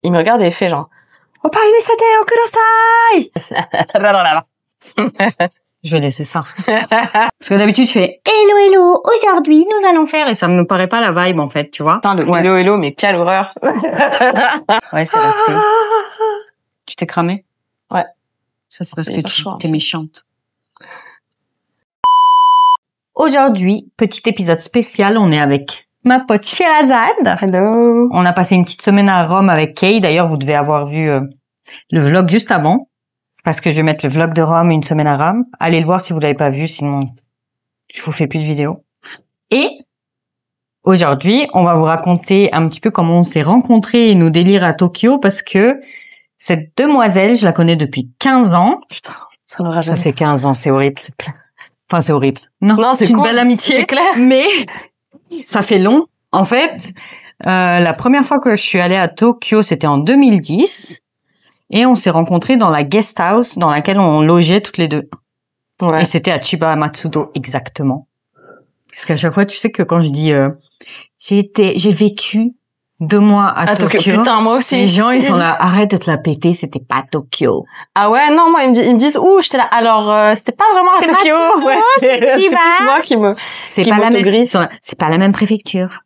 il me regarde et il fait genre, Oppa imisate okurosai! Je vais laisser ça. Parce que d'habitude, je fais hello, hello, aujourd'hui, nous allons faire, et ça me paraît pas la vibe, en fait, tu vois. Putain, le hello, hello, mais quelle horreur! Ouais, c'est resté. Tu t'es cramé? Ouais. Ça, c'est parce C'est que hyper chaud, t'es méchante. Aujourd'hui, petit épisode spécial, on est avec ma pote Sherazade. Hello! On a passé une petite semaine à Rome avec Kay. D'ailleurs, vous devez avoir vu le vlog juste avant. Parce que je vais mettre le vlog de Rome, une semaine à Rome. Allez le voir si vous l'avez pas vu, sinon je vous fais plus de vidéos. Et aujourd'hui, on va vous raconter un petit peu comment on s'est rencontrés et nos délires à Tokyo, parce que cette demoiselle, je la connais depuis 15 ans. Putain, ça n'aura Ça jamais. fait 15 ans, c'est horrible. C'est clair. Enfin, c'est horrible. Non, c'est une cool. belle amitié. C'est clair. Mais ça fait long. En fait, la première fois que je suis allée à Tokyo, c'était en 2010. Et on s'est rencontrés dans la guest house dans laquelle on logeait toutes les deux. Ouais. Et c'était à Chiba Matsudo, exactement. Parce qu'à chaque fois, tu sais que quand je dis j'ai vécu 2 mois à Tokyo. Putain, moi aussi. Les gens, ils sont là, arrête de te la péter, c'était pas Tokyo. Ah ouais, non, moi, ils me disent, ouh, j'étais là. Alors, c'était pas vraiment à C'était Tokyo. Matsudo, Ouais, c'était Chiba. plus moi qui me... C'est Qui pas la même, m'autogrise. ils sont là, c'est pas la même préfecture.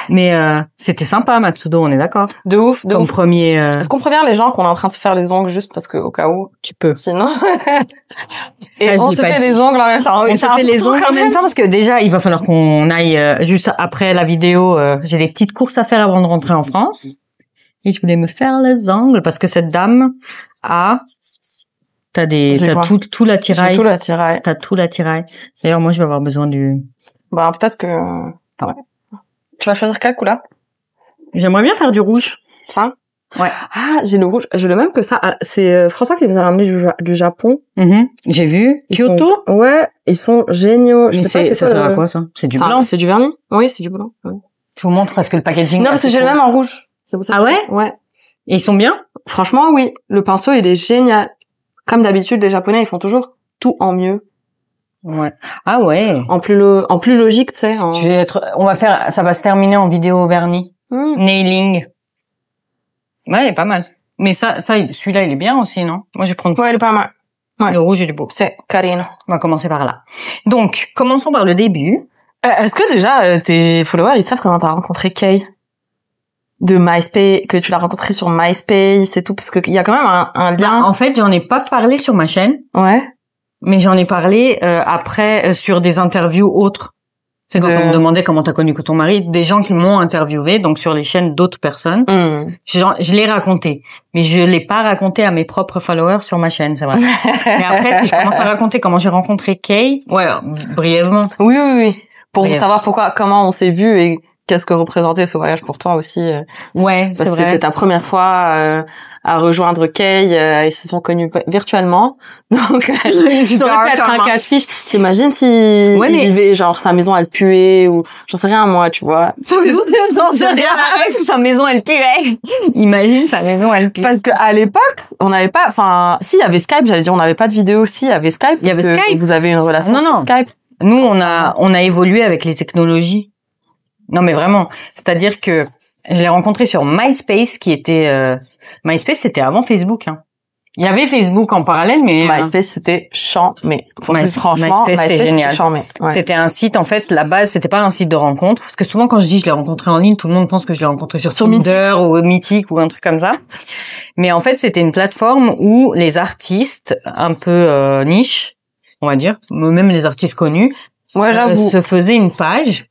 Mais c'était sympa Matsudo, on est d'accord. De ouf, de Comme ouf. premier Est-ce qu'on prévient les gens qu'on est en train de se faire les ongles juste parce que, au cas où? tu peux. Sinon. Ça, Et je on l'ai se pas fait dit. les ongles en même temps. On se fait les ongles en même temps parce que déjà, il va falloir qu'on aille juste après la vidéo. J'ai des petites courses à faire avant de rentrer en France. Et je voulais me faire les ongles parce que cette dame a... T'as tout l'attirail. J'ai tout l'attirail. T'as tout l'attirail. D'ailleurs, moi, je vais avoir besoin du... Bah, peut-être que... Ouais. Tu vas choisir quelle couleur? J'aimerais bien faire du rouge. Ça? Ouais. Ah, j'ai le rouge. J'ai le même que ça. Ah, c'est François qui nous a ramené du Japon. J'ai vu. Kyoto. Ouais, ils sont géniaux. Je Mais sais pas, ça sert à quoi, ça? C'est du blanc. C'est du vernis? Oui, c'est du blanc. Ouais. Je vous montre parce que le packaging... Non, parce que j'ai le même en rouge. C'est pour ça. Ah ouais? Ouais. Et ils sont bien? Franchement, oui. Le pinceau, il est génial. Comme d'habitude, les Japonais, ils font toujours tout en mieux. Ouais. Ah ouais. En plus logique, tu sais. Ça va se terminer en vidéo vernis. Nailing. Ouais, il est pas mal. Mais celui-là, il est bien aussi, non? Moi, je vais prendre ça. Ouais, il est pas mal. Ouais. Le rouge, il est beau. C'est Karine. On va commencer par là. Donc, commençons par le début. Est-ce que déjà, tes followers, ils savent comment t'as rencontré Kay? De MySpace, que tu l'as rencontré sur MySpace et tout, parce qu'il y a quand même un lien. En fait, j'en ai pas parlé sur ma chaîne. Ouais. Mais j'en ai parlé après sur des interviews autres. C'est quand on me demandait comment t'as connu ton mari, des gens qui m'ont interviewé, donc sur les chaînes d'autres personnes. Je l'ai raconté, mais je l'ai pas raconté à mes propres followers sur ma chaîne, c'est vrai. Mais après, si je commence à raconter comment j'ai rencontré Kay, ouais, brièvement. Oui. Pour savoir comment on s'est vu et qu'est-ce que représentait ce voyage pour toi aussi. Ouais, c'est vrai. C'était ta première fois à rejoindre Kay, ils se sont connus virtuellement. Donc, ça aurait pu être un cas de fiche. T'imagines si il vivait, genre, sa maison, elle puait, ou j'en sais rien, moi, tu vois. Sa maison, elle puait. Imagine, sa maison, elle puait. Parce que à l'époque, on n'avait pas, enfin, si, il y avait Skype, j'allais dire, on n'avait pas de vidéo aussi, il y avait Skype. Il y avait Skype. Vous avez une relation sur Skype. Nous, on a évolué avec les technologies. Non, mais vraiment. C'est-à-dire que je l'ai rencontré sur MySpace, qui était... MySpace, c'était avant Facebook. Hein. Il y avait Facebook en parallèle, mais... MySpace, c'était chambé. Franchement, MySpace, c'était génial. Ouais. C'était un site, en fait, la base, c'était pas un site de rencontre. Parce que souvent, quand je dis je l'ai rencontré en ligne, tout le monde pense que je l'ai rencontré sur Tinder ou Mythic ou un truc comme ça. Mais en fait, c'était une plateforme où les artistes un peu niche, on va dire, même les artistes connus, se faisaient une page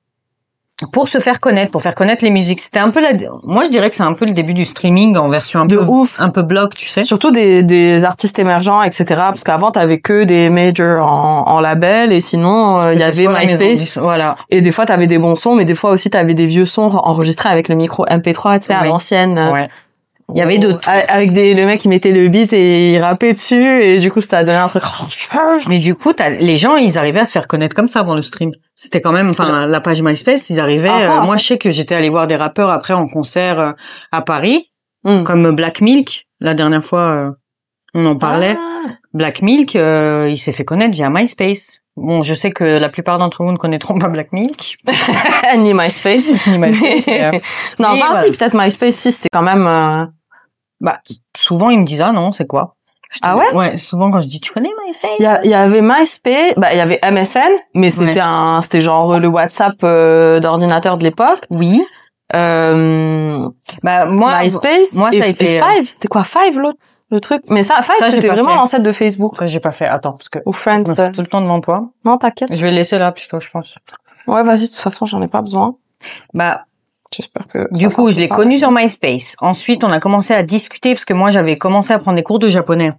pour se faire connaître, pour faire connaître les musiques. C'était un peu moi je dirais que c'est un peu le début du streaming en version un peu blog, tu sais. Surtout des artistes émergents, etc. Parce qu'avant t'avais que des majors en label et sinon il y avait MySpace. Voilà. Et des fois t'avais des bons sons, mais des fois aussi t'avais des vieux sons enregistrés avec le micro MP3, tu sais, à l'ancienne. Ouais. Il y avait d'autres. Avec le mec qui mettait le beat et il rappait dessus et du coup ça a donné un truc. Mais du coup les gens ils arrivaient à se faire connaître comme ça avant le stream. C'était quand même, enfin la page MySpace ils arrivaient. Moi je sais que j'étais allée voir des rappeurs après en concert à Paris, comme Black Milk. La dernière fois on en parlait. Black Milk il s'est fait connaître via MySpace. Bon, je sais que la plupart d'entre vous ne connaîtront pas Black Milk. Ni MySpace. Ni MySpace. Non, enfin, voilà. Si, peut-être MySpace, si, c'était quand même... Bah, souvent, ils me disent, ah non, c'est quoi? Ah ouais? Ouais, souvent quand je dis, tu connais MySpace? Il y avait MySpace, il y avait MSN, mais c'était c'était genre le WhatsApp d'ordinateur de l'époque. Oui. Moi, MySpace, moi, ça a été Five. C'était quoi, Five, le truc? Mais Five, c'était vraiment l'ancêtre de Facebook. Ça, j'ai pas fait. Attends, parce que. Ou Friends. Je me fous tout le temps devant toi. Non, t'inquiète. Je vais le laisser là, plutôt, je pense. Ouais, vas-y, de toute façon, j'en ai pas besoin. J'espère que. Du coup, je l'ai connu sur MySpace. Ensuite, on a commencé à discuter parce que moi, j'avais commencé à prendre des cours de japonais.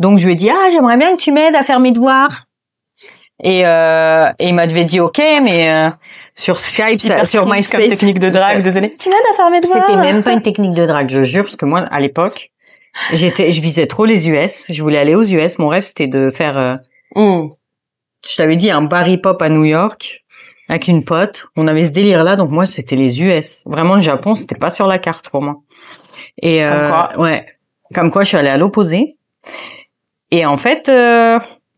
Donc, je lui ai dit, j'aimerais bien que tu m'aides à faire mes devoirs. Et il m'avait dit, OK, mais, sur Skype, sur MySpace. Technique de drague, désolé. Tu m'aides à faire mes devoirs. C'était même pas une technique de drague, je jure, parce que moi, à l'époque, je visais trop les US. Je voulais aller aux US. Mon rêve, c'était de faire, je t'avais dit, un bar hip-hop à New York. Avec une pote, on avait ce délire-là, donc moi c'était les US. Vraiment le Japon, c'était pas sur la carte pour moi. Et comme quoi je suis allée à l'opposé. Et en fait,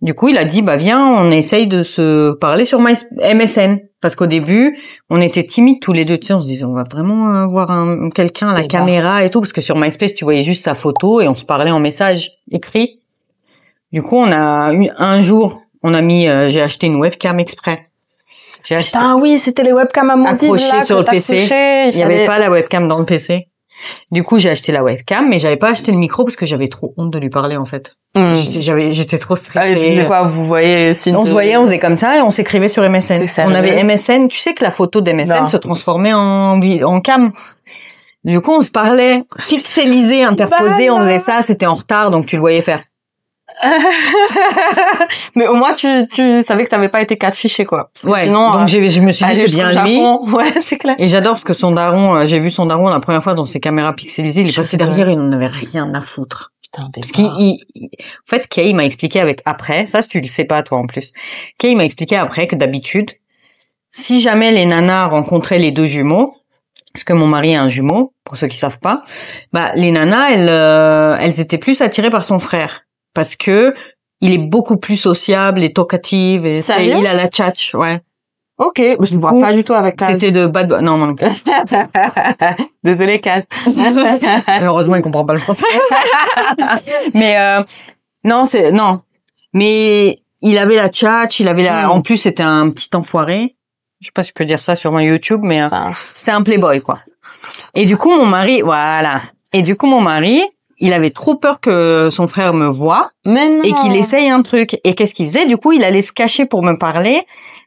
du coup il a dit viens, on essaye de se parler sur MSN, parce qu'au début on était timides tous les deux, tu sais, on se disait on va vraiment voir quelqu'un à la caméra et tout, parce que sur MySpace tu voyais juste sa photo et on se parlait en message écrit. Du coup un jour on a mis, j'ai acheté une webcam exprès. Oui, c'était les webcams à accrochées sur le PC. Il y avait pas la webcam dans le PC. Du coup, j'ai acheté la webcam, mais j'avais pas acheté le micro parce que j'avais trop honte de lui parler, en fait. J'étais trop stressée. Tu sais quoi, vous voyez, on se voyait, on faisait comme ça et on s'écrivait sur MSN. On avait MSN, tu sais que la photo d'MSN se transformait en cam. Du coup, on se parlait pixelisé, interposé, on faisait ça, c'était en retard, donc tu le voyais faire. Mais au moins tu savais que t'avais pas été catfishé quoi. Sinon, donc je me suis dit c'est bien lui. Ouais, c'est clair. Et j'adore parce que son daron, j'ai vu son daron la première fois dans ses caméras pixelisées, il est passé derrière, il n'en avait rien à foutre. Putain, parce en fait, Kay m'a expliqué après, ça tu le sais pas toi en plus. Kay m'a expliqué après que d'habitude, si jamais les nanas rencontraient les deux jumeaux, parce que mon mari a un jumeau, pour ceux qui savent pas, les nanas elles étaient plus attirées par son frère. Parce que il est beaucoup plus sociable et talkative et il a la tchatch, ouais. Ok, je ne vois pas du tout avec Kaz. C'était de bad boy. Non, non plus. Désolée, Kaz. Heureusement, il comprend pas le français. Mais non. Mais il avait la tchatch, en plus c'était un petit enfoiré. Je sais pas si je peux dire ça sur mon YouTube, mais c'était un playboy quoi. Et du coup mon mari, il avait trop peur que son frère me voie et qu'il essaye un truc. Et qu'est-ce qu'il faisait? Du coup, il allait se cacher pour me parler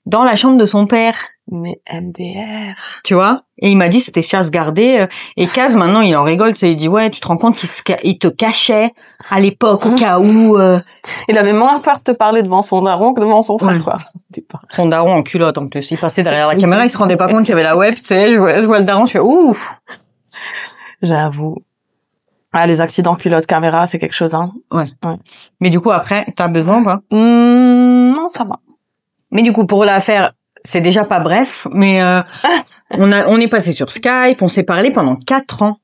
dans la chambre de son père. Mais MDR. Tu vois? Et il m'a dit c'était chasse gardée. Et Kaz, maintenant, il en rigole. Il dit, ouais, tu te rends compte qu'il te cachait à l'époque au cas où... Il avait moins peur de te parler devant son daron que devant son frère, quoi. Son daron en culotte, en plus. Il passait derrière la caméra, il se rendait pas compte qu'il y avait la web, tu sais. Je vois le daron, je fais, ouh! J'avoue. Les accidents culotte caméra, c'est quelque chose, hein. Ouais. Mais du coup, après, t'as besoin ou pas? Non, ça va. Mais du coup, pour la faire, c'est déjà pas bref, mais on est passé sur Skype, on s'est parlé pendant 4 ans.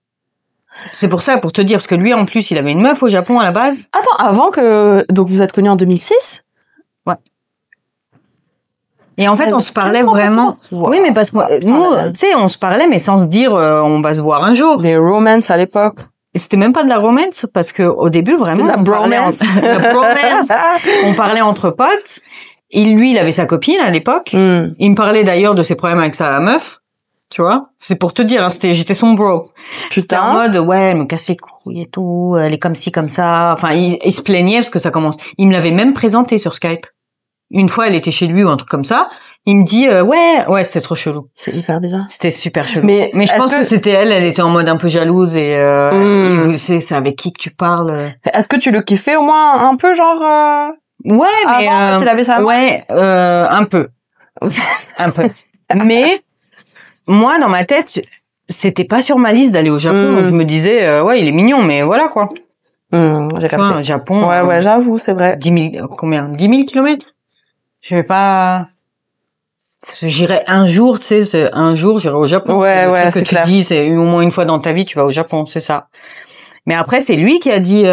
C'est pour ça, pour te dire, parce que lui, en plus, il avait une meuf au Japon à la base. Attends, donc vous êtes connus en 2006? Ouais. Et en fait, on se parlait vraiment. Wow. Oui, mais parce que nous, tu sais, on se parlait, mais sans se dire, on va se voir un jour. Les romances à l'époque. Et c'était même pas de la romance, parce que au début, vraiment, la bromance. On parlait entre potes. Et lui, il avait sa copine à l'époque. Il me parlait d'ailleurs de ses problèmes avec sa meuf. Tu vois? C'est pour te dire, hein, j'étais son bro. C'était en mode, ouais, elle me casse les couilles et tout, elle est comme ci, comme ça. Enfin, il se plaignait parce que ça commence. Il me l'avait même présenté sur Skype. Une fois, elle était chez lui ou un truc comme ça. Il me dit, ouais, c'était trop chelou. C'est hyper bizarre. C'était super chelou. Mais je pense que c'était elle était en mode un peu jalouse et, c'est avec qui que tu parles. Est-ce que tu le kiffais au moins un peu, genre, Ouais, mais, il avait ça. Ouais, un peu. Un peu. Mais, moi, dans ma tête, c'était pas sur ma liste d'aller au Japon. Donc je me disais, ouais, il est mignon, mais voilà, quoi. J'ai capté. Enfin, Japon. Ouais, j'avoue, c'est vrai. 10 000, combien? 10 000 kilomètres? Je vais pas... J'irai un jour, tu sais, un jour, j'irai au Japon. Ouais, c'est clair. Tu dis, c'est au moins une fois dans ta vie, tu vas au Japon, c'est ça. Mais après, c'est lui qui a dit,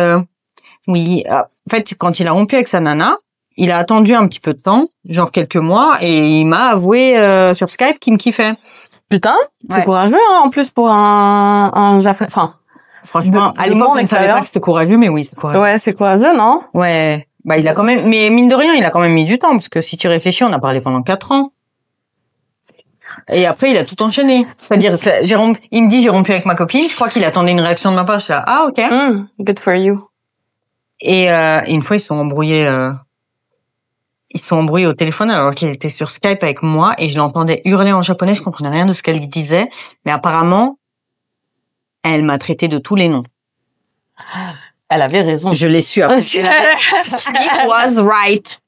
oui. En fait, quand il a rompu avec sa nana, il a attendu un petit peu de temps, genre quelques mois, et il m'a avoué sur Skype qu'il me kiffait. Putain, c'est courageux, hein, en plus pour un japonais. Enfin, franchement, à l'époque, je ne savais pas que c'était courageux, mais oui, c'est courageux. Ouais, c'est courageux, non? Ouais. Bah, il a quand même, mais mine de rien, il a quand même mis du temps, parce que si tu réfléchis, on a parlé pendant 4 ans. Et après, il a tout enchaîné. C'est-à-dire, il me dit, j'ai rompu avec ma copine. Je crois qu'il attendait une réaction de ma part. Je suis là, ah, ok. Good for you. Et une fois, ils se sont embrouillés au téléphone alors qu'il était sur Skype avec moi et je l'entendais hurler en japonais. Je comprenais rien de ce qu'elle disait. Mais apparemment, elle m'a traité de tous les noms. Elle avait raison. Je l'ai su après. She was right.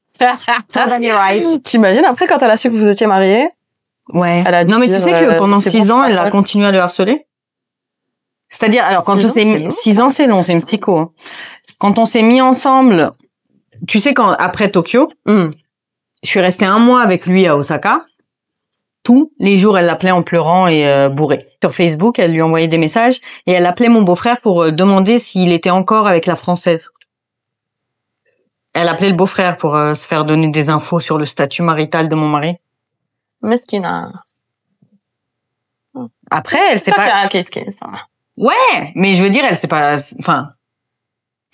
Totally right. T'imagines après quand elle a su que vous étiez mariés? Ouais. Non, mais tu sais que pendant 6 ans, elle a continué à le harceler. C'est-à-dire, alors, quand on s'est 6 ans, c'est long, c'est une psycho. Hein. Quand on s'est mis ensemble, tu sais, après Tokyo, je suis restée 1 mois avec lui à Osaka. Tous les jours, elle l'appelait en pleurant et bourrée. Sur Facebook, elle lui envoyait des messages et elle appelait mon beau-frère pour demander s'il était encore avec la Française. Elle appelait le beau-frère pour se faire donner des infos sur le statut marital de mon mari. Mesquina. Après, elle sait pas... Ouais, mais je veux dire, elle sait pas... Enfin,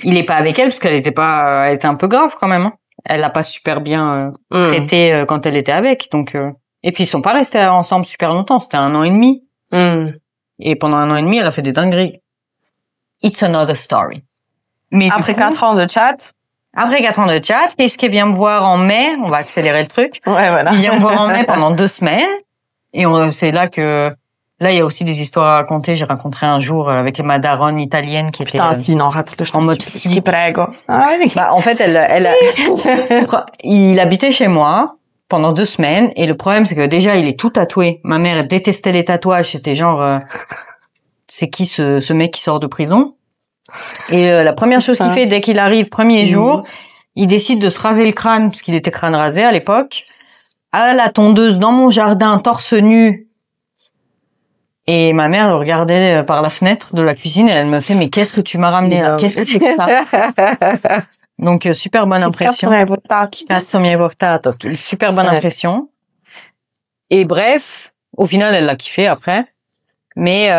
il est pas avec elle parce qu'elle était pas... Elle était un peu grave quand même. Hein. Elle l'a pas super bien traité quand elle était avec. Donc, et puis, ils sont pas restés ensemble super longtemps. C'était 1 an et demi. Et pendant 1 an et demi, elle a fait des dingueries. It's another story. Mais après 4 ans de chat... Après 4 ans de chat, qu'est-ce qu'il vient me voir en mai? On va accélérer le truc. Ouais, voilà. Il vient me voir en mai pendant 2 semaines. Et c'est là que... Là, il y a aussi des histoires à raconter. J'ai rencontré un jour avec ma daronne italienne qui était... raconte-le, en mode qui prego. Bah, en fait, il habitait chez moi pendant 2 semaines. Et le problème, c'est que déjà, il est tout tatoué. Ma mère détestait les tatouages. C'était genre, c'est qui ce mec qui sort de prison? Et la première chose qu'il fait dès qu'il arrive, premier jour, il décide de se raser le crâne, parce qu'il était crâne rasé à l'époque, à la tondeuse dans mon jardin, torse nu. Et ma mère le regardait par la fenêtre de la cuisine et elle me fait, mais qu'est-ce que tu m'as ramené là? Qu'est-ce que c'est que ça? Donc, super bonne impression. Super bonne impression. Et bref, au final, elle l'a kiffé après. Mais...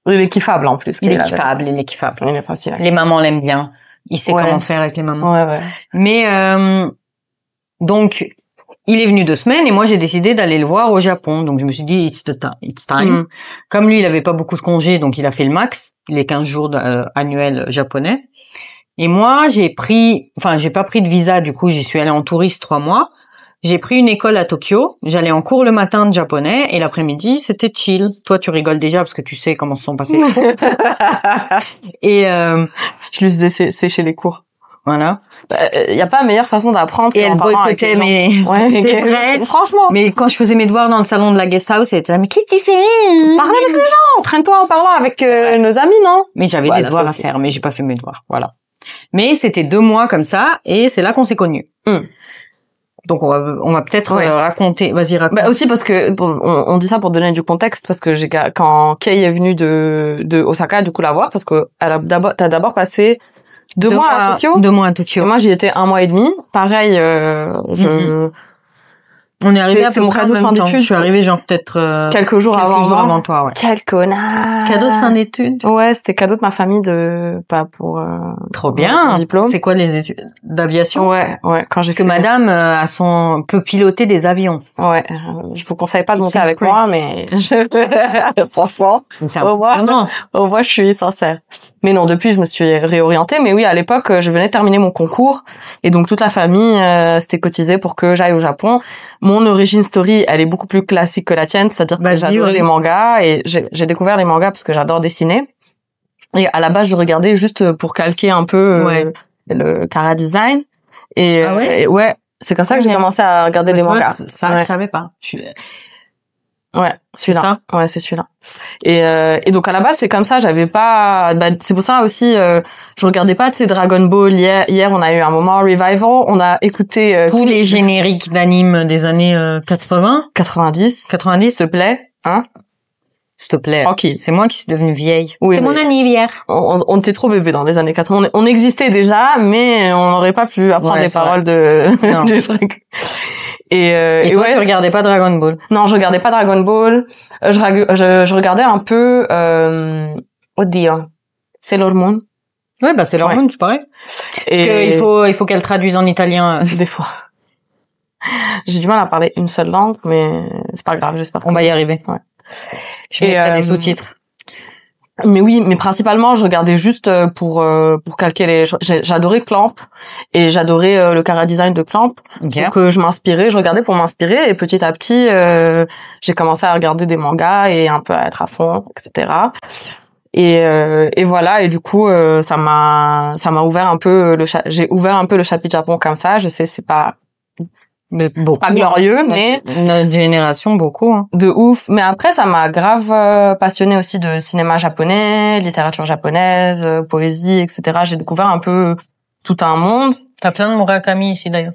il est kiffable en plus. Il est kiffable. Il est facile. Les mamans l'aiment bien. Il sait comment faire avec les mamans. Ouais. Mais donc, il est venu 2 semaines et moi j'ai décidé d'aller le voir au Japon. Donc je me suis dit, it's time. Comme lui, il avait pas beaucoup de congés, donc il a fait le max, les 15 jours annuels japonais. Et moi, j'ai pas pris de visa, du coup j'y suis allée en touriste 3 mois. J'ai pris une école à Tokyo. J'allais en cours le matin de japonais et l'après-midi, c'était chill. Toi, tu rigoles déjà parce que tu sais comment se sont passés les cours. Et je lui faisais sécher les cours. Voilà. Y a pas meilleure façon d'apprendre. Et elle boycottait, mais c'est vrai. Franchement. Mais quand je faisais mes devoirs dans le salon de la guest house, elle était là, mais qu'est-ce que tu fais? Parle avec les gens. Traîne-toi en parlant avec nos amis, non? Mais j'avais des devoirs à faire, mais j'ai pas fait mes devoirs. Voilà. Mais c'était 2 mois comme ça et c'est là qu'on s'est connus. Donc on va peut-être raconter. Vas-y, raconte. Bah aussi parce que on dit ça pour donner du contexte parce que quand Kei est venue de Osaka du coup la voir parce que t'as d'abord passé 2 mois à Tokyo. 2 mois à Tokyo. Et moi j'y étais 1 mois et demi. Pareil, on est arrivé c'est mon cadeau de fin d'études. Je suis arrivée genre peut-être quelques jours avant toi, ouais. Quel connard. Cadeau de fin d'études. Ouais, c'était cadeau de ma famille pas pour trop bien diplôme. C'est quoi les études d'aviation? Ouais, quand j'ai fait madame peut piloter des avions. Ouais, je vous conseille pas de monter avec moi mais franchement, c'est impressionnant. Au moins je suis sincère. Mais non, depuis je me suis réorientée mais oui, à l'époque je venais de terminer mon concours et donc toute la famille s'était cotisée pour que j'aille au Japon. Mon origin story, elle est beaucoup plus classique que la tienne, c'est-à-dire que j'adore les mangas et j'ai découvert les mangas parce que j'adore dessiner. Et à la base, je regardais juste pour calquer un peu le chara design. Et, c'est comme ça que j'ai commencé à regarder les mangas. Ça, je savais pas. Ouais, celui-là. Ouais, c'est celui-là. Et donc à la base, c'est comme ça, j'avais pas c'est pour ça aussi je regardais pas Dragon Ball hier on a eu un moment revival, on a écouté tous les génériques d'anime des années 80, 90, s'il te plaît, hein. s'il te plaît. Tranquille. C'est moi qui suis devenue vieille. Oui, C'était mon anniversaire. On était trop bébés dans les années 80. On existait déjà, mais on n'aurait pas pu apprendre les paroles du truc. Et toi, tu regardais pas Dragon Ball? Non, je regardais pas Dragon Ball. Je regardais un peu, oddio, Sailor Moon. Ouais, bah Sailor Moon, c'est pareil. Parce il faut qu'elle traduise en italien. Des fois. J'ai du mal à parler une seule langue, mais c'est pas grave, j'espère qu'on va y arriver. Ouais. Je mettrai des sous-titres. Mais oui, mais principalement, je regardais juste pour calquer les... J'adorais Clamp et j'adorais le chara-design de Clamp. Okay. Donc je m'inspirais, je regardais pour m'inspirer et petit à petit, j'ai commencé à regarder des mangas et un peu à être à fond, etc. Et voilà, et du coup ça m'a ouvert un peu j'ai ouvert un peu le chapitre Japon comme ça. Je sais, c'est pas pas glorieux, mais notre génération beaucoup hein. De ouf. Mais après ça m'a grave passionnée aussi de cinéma japonais, littérature japonaise, poésie, etc. J'ai découvert un peu tout un monde. T'as plein de Murakami ici d'ailleurs.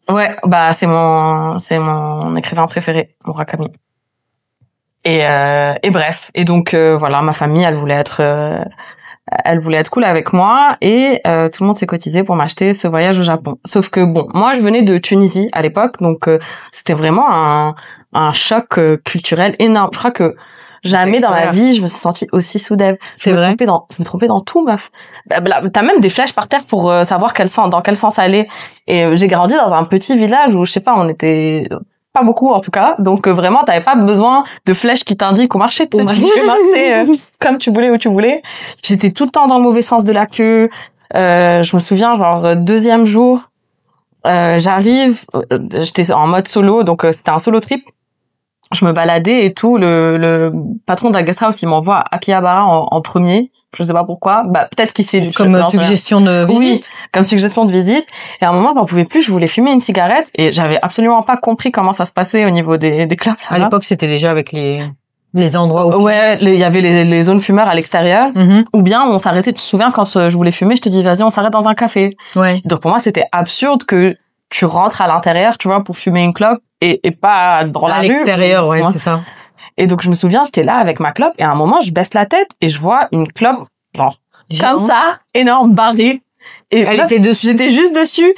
Ouais, bah c'est mon écrivain préféré, Murakami. Et bref, et donc voilà, ma famille elle voulait être cool avec moi et tout le monde s'est cotisé pour m'acheter ce voyage au Japon. Sauf que bon, moi je venais de Tunisie à l'époque, donc c'était vraiment un choc culturel énorme. Je crois que jamais dans ma vie je me suis sentie aussi sous-dev. C'est vrai. Je me trompais dans tout, meuf. T'as même des flèches par terre pour savoir dans quel sens aller. Et j'ai grandi dans un petit village où je sais pas, on était pas beaucoup en tout cas, donc vraiment t'avais pas besoin de flèches qui t'indiquent où marcher, tu sais, tu pouvais marcher comme tu voulais, où tu voulais. J'étais tout le temps dans le mauvais sens de la queue. Je me souviens, genre deuxième jour, j'arrive, j'étais en mode solo, donc c'était un solo trip. Je me baladais et tout, le patron de la guest house, il m'envoie à Akihabara en premier. Je sais pas pourquoi. Bah, peut-être qu'il s'est... Comme suggestion de visite. Oui, comme suggestion de visite. Et à un moment, j'en pouvais plus, je voulais fumer une cigarette et j'avais absolument pas compris comment ça se passait au niveau des clubs. À l'époque, c'était déjà avec les endroits où... Ouais, il y avait les zones fumeurs à l'extérieur. Mm-hmm. Ou bien, on s'arrêtait, tu te souviens, quand je voulais fumer, je te dis, vas-y, on s'arrête dans un café. Ouais. Donc, pour moi, c'était absurde que tu rentres à l'intérieur, tu vois, pour fumer une clope et pas dans la rue. À l'extérieur, ouais, c'est ça. Et donc, je me souviens, j'étais là avec ma clope et à un moment, je baisse la tête et je vois une clope, genre, comme ça, énorme, barrée. Et elle était dessus. J'étais juste dessus.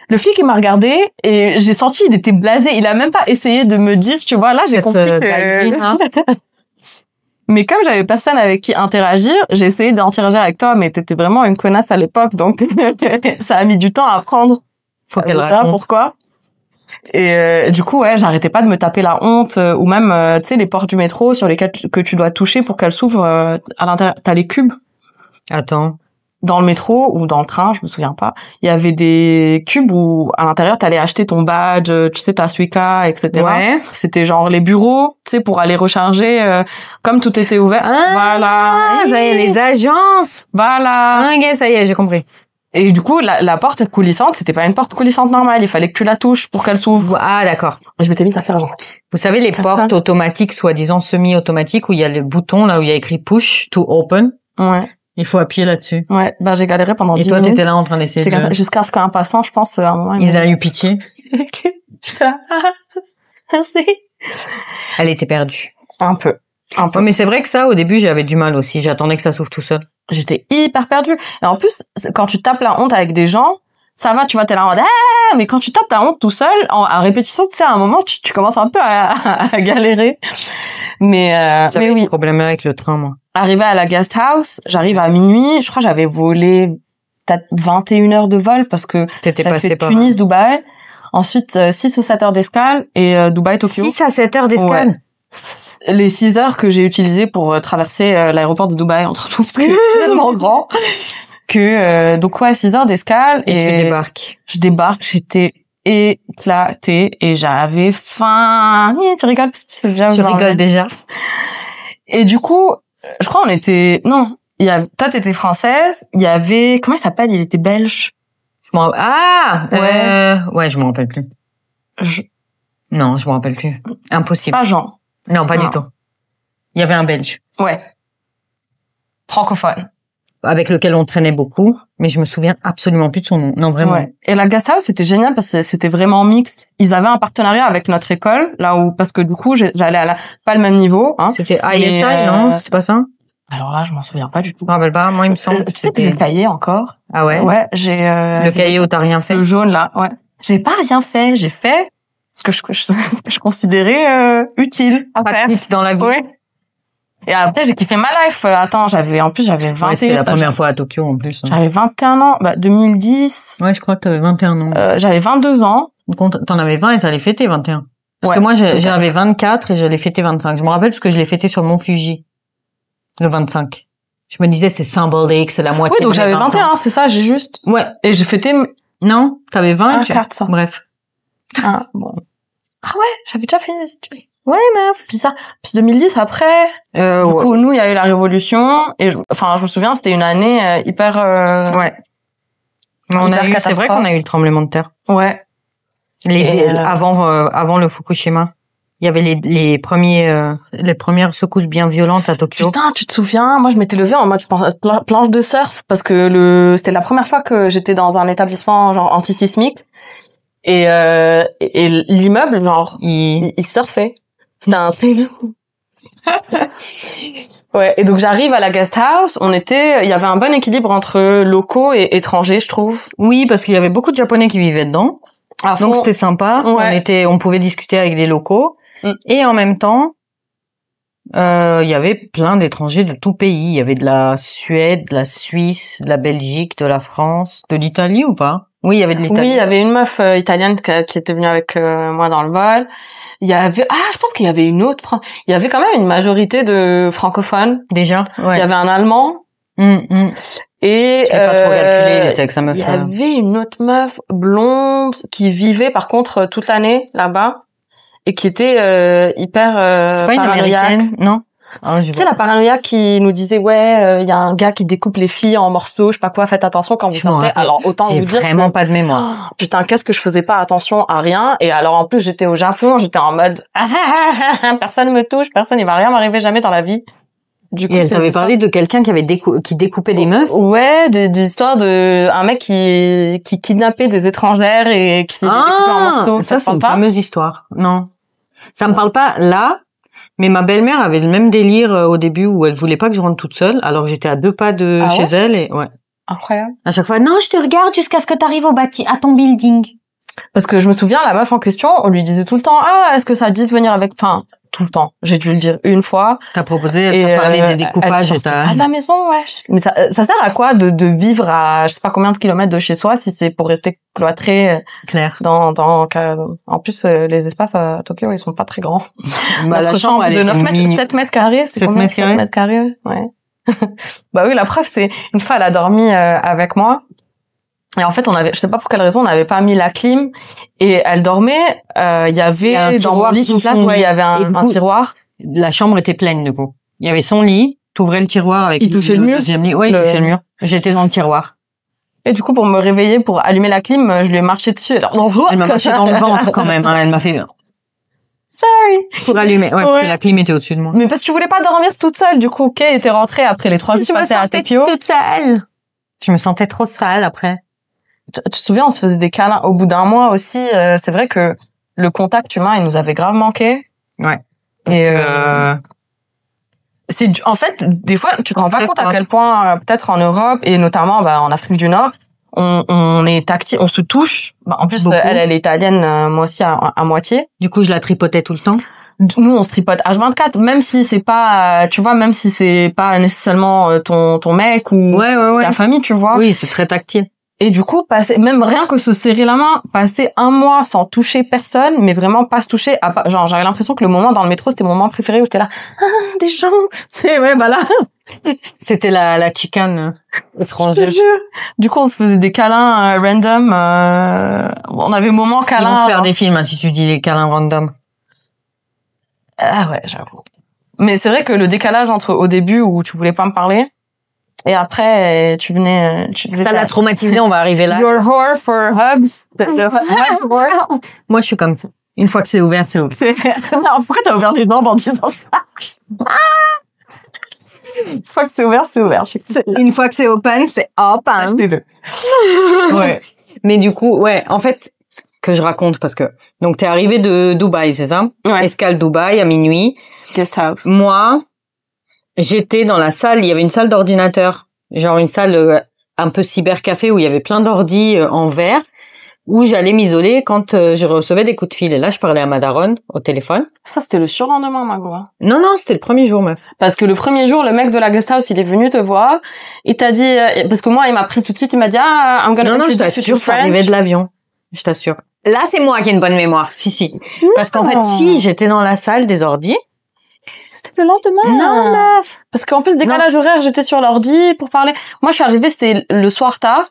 Le flic, il m'a regardé et j'ai senti, il était blasé. Il a même pas essayé de me dire, tu vois, là, j'ai compris que... Hein. Mais comme j'avais personne avec qui interagir, j'ai essayé d'interagir avec toi, mais t'étais vraiment une connasse à l'époque, donc ça a mis du temps à apprendre. Faut qu'elle raconte. Pourquoi. Et du coup, ouais, j'arrêtais pas de me taper la honte, ou même, tu sais, les portes du métro sur lesquelles que tu dois toucher pour qu'elles s'ouvrent à l'intérieur. T'as les cubes. Attends. Dans le métro ou dans le train, je me souviens pas, il y avait des cubes où à l'intérieur t'allais acheter ton badge, tu sais, ta Suica, etc. Ouais. C'était genre les bureaux, tu sais, pour aller recharger, comme tout était ouvert. Voilà. Ça y est, les agences. Voilà. Ok, ça y est, j'ai compris. Et du coup, la porte coulissante, c'était pas une porte coulissante normale, il fallait que tu la touches pour qu'elle s'ouvre. Ah, d'accord. Je m'étais mise à faire genre. Vous savez, les portes automatiques, soi-disant semi-automatiques, où il y a le bouton, là où il y a écrit push to open. Ouais. Il faut appuyer là-dessus. Ouais, ben j'ai galéré pendant 10 minutes. Et toi, t'étais là en train d'essayer de... Jusqu'à ce qu'un passant, je pense, à un moment... Il a eu pitié. Merci. Elle était perdue. Un peu. Ouais, mais c'est vrai que ça, au début, j'avais du mal aussi. J'attendais que ça s'ouvre tout seul. J'étais hyper perdue. Et en plus, quand tu tapes la honte avec des gens, ça va, tu vois, t'es là en mode, ah! Mais quand tu tapes ta honte tout seul, à répétition, tu sais, à un moment, tu commences un peu à galérer. Mais oui. Ce problème avec le train, moi. Arrivé à la guest house, j'arrive à minuit. Je crois que j'avais volé peut-être 21 heures de vol parce que t'étais passé par Tunis, Dubaï. Ensuite, 6 ou 7 heures d'escale et Dubaï, Tokyo. 6 à 7 heures d'escale? Ouais. Les 6 heures que j'ai utilisées pour traverser l'aéroport de Dubaï, entre tout, parce que c'est tellement grand que, donc ouais, 6 heures d'escale. Et tu débarques. Je débarque, j'étais éclatée et j'avais faim. Tu rigoles parce que c'est déjà... Tu rigoles déjà. Et du coup, je crois on était... Non, toi t'étais française, il y avait... Comment il s'appelle? Il était belge. Ouais, je m'en rappelle plus. Non, je m'en rappelle plus. Impossible. Pas Jean. Non, pas du tout. Il y avait un Belge. Ouais. Francophone. avec lequel on traînait beaucoup, mais je me souviens absolument plus de son nom. Non, vraiment. Ouais. Et la guest house, c'était génial parce que c'était vraiment mixte. Ils avaient un partenariat avec notre école, parce que du coup, j'allais pas le même niveau, hein. C'était ISI, non? C'était pas ça? Alors là, je m'en souviens pas du tout. Je me rappelle pas. Moi, il me semble que c'était le cahier encore. Ah ouais? Ouais, j'ai, le cahier où t'as rien fait. Le jaune, là, ouais. J'ai pas rien fait. J'ai fait ce que je considérais, utile à faire. Dans la vie. Ouais. Et après, j'ai kiffé ma life. Attends, j'avais 20 c'était la première fois à Tokyo, en plus. Hein. J'avais 21 ans. 2010. Ouais, je crois que t'avais 21 ans. J'avais 22 ans. Donc, t'en avais 20 et t'allais fêter 21. Parce que moi, j'avais 24 et je l'ai fêté 25. Je me rappelle parce que je l'ai fêté sur le Mont Fuji. Le 25. Je me disais, c'est symbolique, c'est la moitié. Oui, donc j'avais 21, c'est ça, j'ai juste. Ouais. Et j'ai fêté. Non, t'avais 20. Bref. Ah, bon. Ah ouais, j'avais déjà fini les études. Ouais, meuf. Puis ça. Puis 2010, après. Du coup, nous, il y a eu la révolution. Et je me souviens, c'était une année hyper, ouais. Mais c'est vrai qu'on a eu le tremblement de terre. Ouais. Avant le Fukushima. Il y avait les premières secousses bien violentes à Tokyo. Putain, tu te souviens? Moi, je m'étais levée en mode, je pense, planche de surf parce que c'était la première fois que j'étais dans un établissement genre antisismique et l'immeuble genre il surfait. C'était un truc. Ouais. Et donc j'arrive à la guest house. Il y avait un bon équilibre entre locaux et étrangers, je trouve. Oui, parce qu'il y avait beaucoup de Japonais qui vivaient dedans. Donc c'était sympa. Ouais. On pouvait discuter avec des locaux. Et en même temps, il y avait plein d'étrangers de tout pays. Il y avait de la Suède, de la Suisse, de la Belgique, de la France, de l'Italie ou pas? Oui, il y avait de l'Italie. Oui, il y avait une meuf italienne qui était venue avec moi dans le vol. Il y avait je pense qu'il y avait une autre. Il y avait quand même une majorité de francophones. Déjà. Ouais. Il y avait un Allemand. Et je l'ai pas trop calculé, il était avec sa meuf. Il y avait une autre meuf blonde qui vivait par contre toute l'année là-bas. Et qui était hyper c'est pas paranoïaque. Une américaine, non? Tu sais la paranoïaque qui nous disait il y a un gars qui découpe les filles en morceaux, je sais pas quoi, faites attention quand vous sortez. Alors autant vous dire. J'ai vraiment pas de mémoire. Putain, qu'est-ce que je faisais pas attention à rien. Et alors en plus j'étais au Japon, j'étais en mode personne me touche, personne, il va rien m'arriver jamais dans la vie. Du coup, et elle t'avait parlé de quelqu'un qui découpait des meufs. Ouais, des histoires de un mec qui kidnappait des étrangères et qui les découpait en morceaux. Ça c'est une fameuse histoire. Non. Ça me parle pas là, mais ma belle-mère avait le même délire au début où elle voulait pas que je rentre toute seule, alors que j'étais à 2 pas de chez elle et ouais. Incroyable. À chaque fois, non, je te regarde jusqu'à ce que t'arrives à ton building. Parce que je me souviens, la meuf en question, on lui disait tout le temps, est-ce que ça te dit de venir avec, tout le temps. J'ai dû le dire une fois. T'as proposé, t'as parlé des découpages et à la maison, wesh. Mais ça sert à quoi de vivre à je sais pas combien de kilomètres de chez soi si c'est pour rester cloîtré. Clair. En plus, les espaces à Tokyo, ils sont pas très grands. Notre chambre de 7 mètres carrés, c'est combien? 7 mètres carrés? Ouais. Bah oui, la preuve, c'est une fois, elle a dormi avec moi. Et en fait, je sais pas pour quelle raison, on n'avait pas mis la clim et elle dormait. Il y avait dans mon lit sous place, il y avait un tiroir. La chambre était pleine du coup. Il y avait son lit, t'ouvrais le tiroir avec il touchait le mur. Deuxième lit. Ouais, il touchait le mur. J'étais dans le tiroir. Et du coup, pour me réveiller, pour allumer la clim, je lui ai marché dessus. Alors, elle m'a marché dans le ventre quand même. Hein. Elle m'a fait. Sorry. Pour allumer. Ouais, parce que la clim était au-dessus de moi. Mais parce que tu voulais pas dormir toute seule. Du coup, Kay était rentrée après les 3 jours passés à Tokyo. Toute seule. Je me sentais trop sale après. Tu te souviens, on se faisait des câlins au bout d'un mois aussi. C'est vrai que le contact humain, il nous avait grave manqué. Ouais. Et en fait, des fois, tu te rends pas compte à quel point, peut-être en Europe et notamment en Afrique du Nord, on est tactile, on se touche. En plus, elle est italienne, moi aussi à moitié. Du coup, je la tripotais tout le temps. Nous, on se tripote H24, même si c'est pas, tu vois, même si c'est pas nécessairement ton mec ou ta famille, tu vois. Oui, c'est très tactile. Et du coup, même rien que se serrer la main, passer un mois sans toucher personne, mais vraiment pas se toucher. Genre, j'avais l'impression que le moment dans le métro, c'était mon moment préféré où j'étais là, des gens, c'est là. C'était la chicane étrangère. Je te jure. Du coup, on se faisait des câlins random. On avait moment câlin. Ils vont faire des films si tu dis les câlins random. Ah ouais, j'avoue. Mais c'est vrai que le décalage entre au début où tu voulais pas me parler. Et après, tu ça l'a traumatisé, on va arriver là. You're whore for hugs. Moi, je suis comme ça. Une fois que c'est ouvert, c'est ouvert. Non, pourquoi t'as ouvert les jambes en disant ça? Une fois que c'est ouvert, c'est ouvert. Une fois que c'est open, c'est open. Achetez-le. Ouais. Mais du coup, ouais, en fait, que je raconte parce que, donc t'es arrivé de Dubaï, c'est ça? Ouais. Escale Dubaï à minuit. Guest house. Moi, j'étais dans la salle, il y avait une salle d'ordinateur. Genre une salle un peu cybercafé où il y avait plein d'ordis en verre. Où j'allais m'isoler quand je recevais des coups de fil. Et là, je parlais à ma daronne au téléphone. Ça, c'était le surlendemain, Margot. Non, c'était le premier jour, meuf. Parce que le premier jour, le mec de la guest house, il est venu te voir. Il t'a dit, parce que moi, il m'a pris tout de suite, il m'a dit, I'm gonna Non, je t'assure, c'est arrivé de l'avion. Je t'assure. Là, c'est moi qui ai une bonne mémoire. Si. Parce qu'en fait, si j'étais dans la salle des ordis. C'était le lendemain. Non, meuf. Parce qu'en plus, décalage horaire, j'étais sur l'ordi pour parler. Moi, je suis arrivée, c'était le soir tard.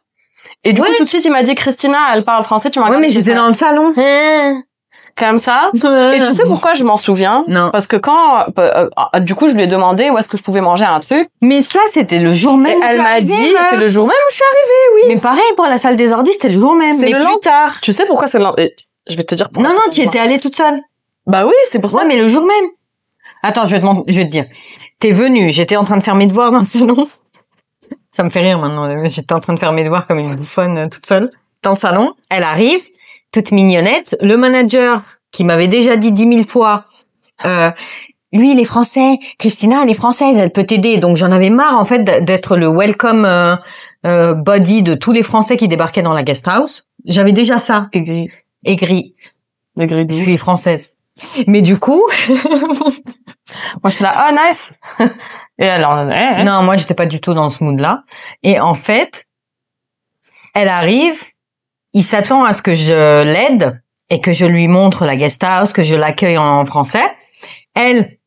Et du coup, tout de suite, il m'a dit, Christina, elle parle français, tu m'as Ouais, mais j'étais dans le salon. Comme ça. Et tu sais pourquoi je m'en souviens? Non. Parce que quand, du coup, je lui ai demandé où est-ce que je pouvais manger un truc. Mais ça, c'était le jour même. Et elle m'a dit, c'est le jour même où je suis arrivée, oui. Mais pareil, pour la salle des ordis, c'était le jour même. C'est le plus tard. Tu sais pourquoi c'est je vais te dire pourquoi. Non, tu étais allée toute seule. Bah oui, c'est pour ça. Ouais, mais le jour même. Attends, je vais te dire. T'es venue, j'étais en train de faire mes devoirs dans le salon. Ça me fait rire maintenant. J'étais en train de faire mes devoirs comme une bouffonne toute seule. Dans le salon, elle arrive, toute mignonnette. Le manager, qui m'avait déjà dit 10 000 fois, lui, il est français. Christina, elle est française, elle peut t'aider. Donc, j'en avais marre, en fait, d'être le welcome body de tous les Français qui débarquaient dans la guest house. J'avais déjà ça. Aigri. Je suis française. Mais du coup... moi, j'étais là, oh, nice. Et alors, non, moi, j'étais pas du tout dans ce mood-là. Et en fait, elle arrive, il s'attend à ce que je l'aide et que je lui montre la guest house, que je l'accueille en français. Elle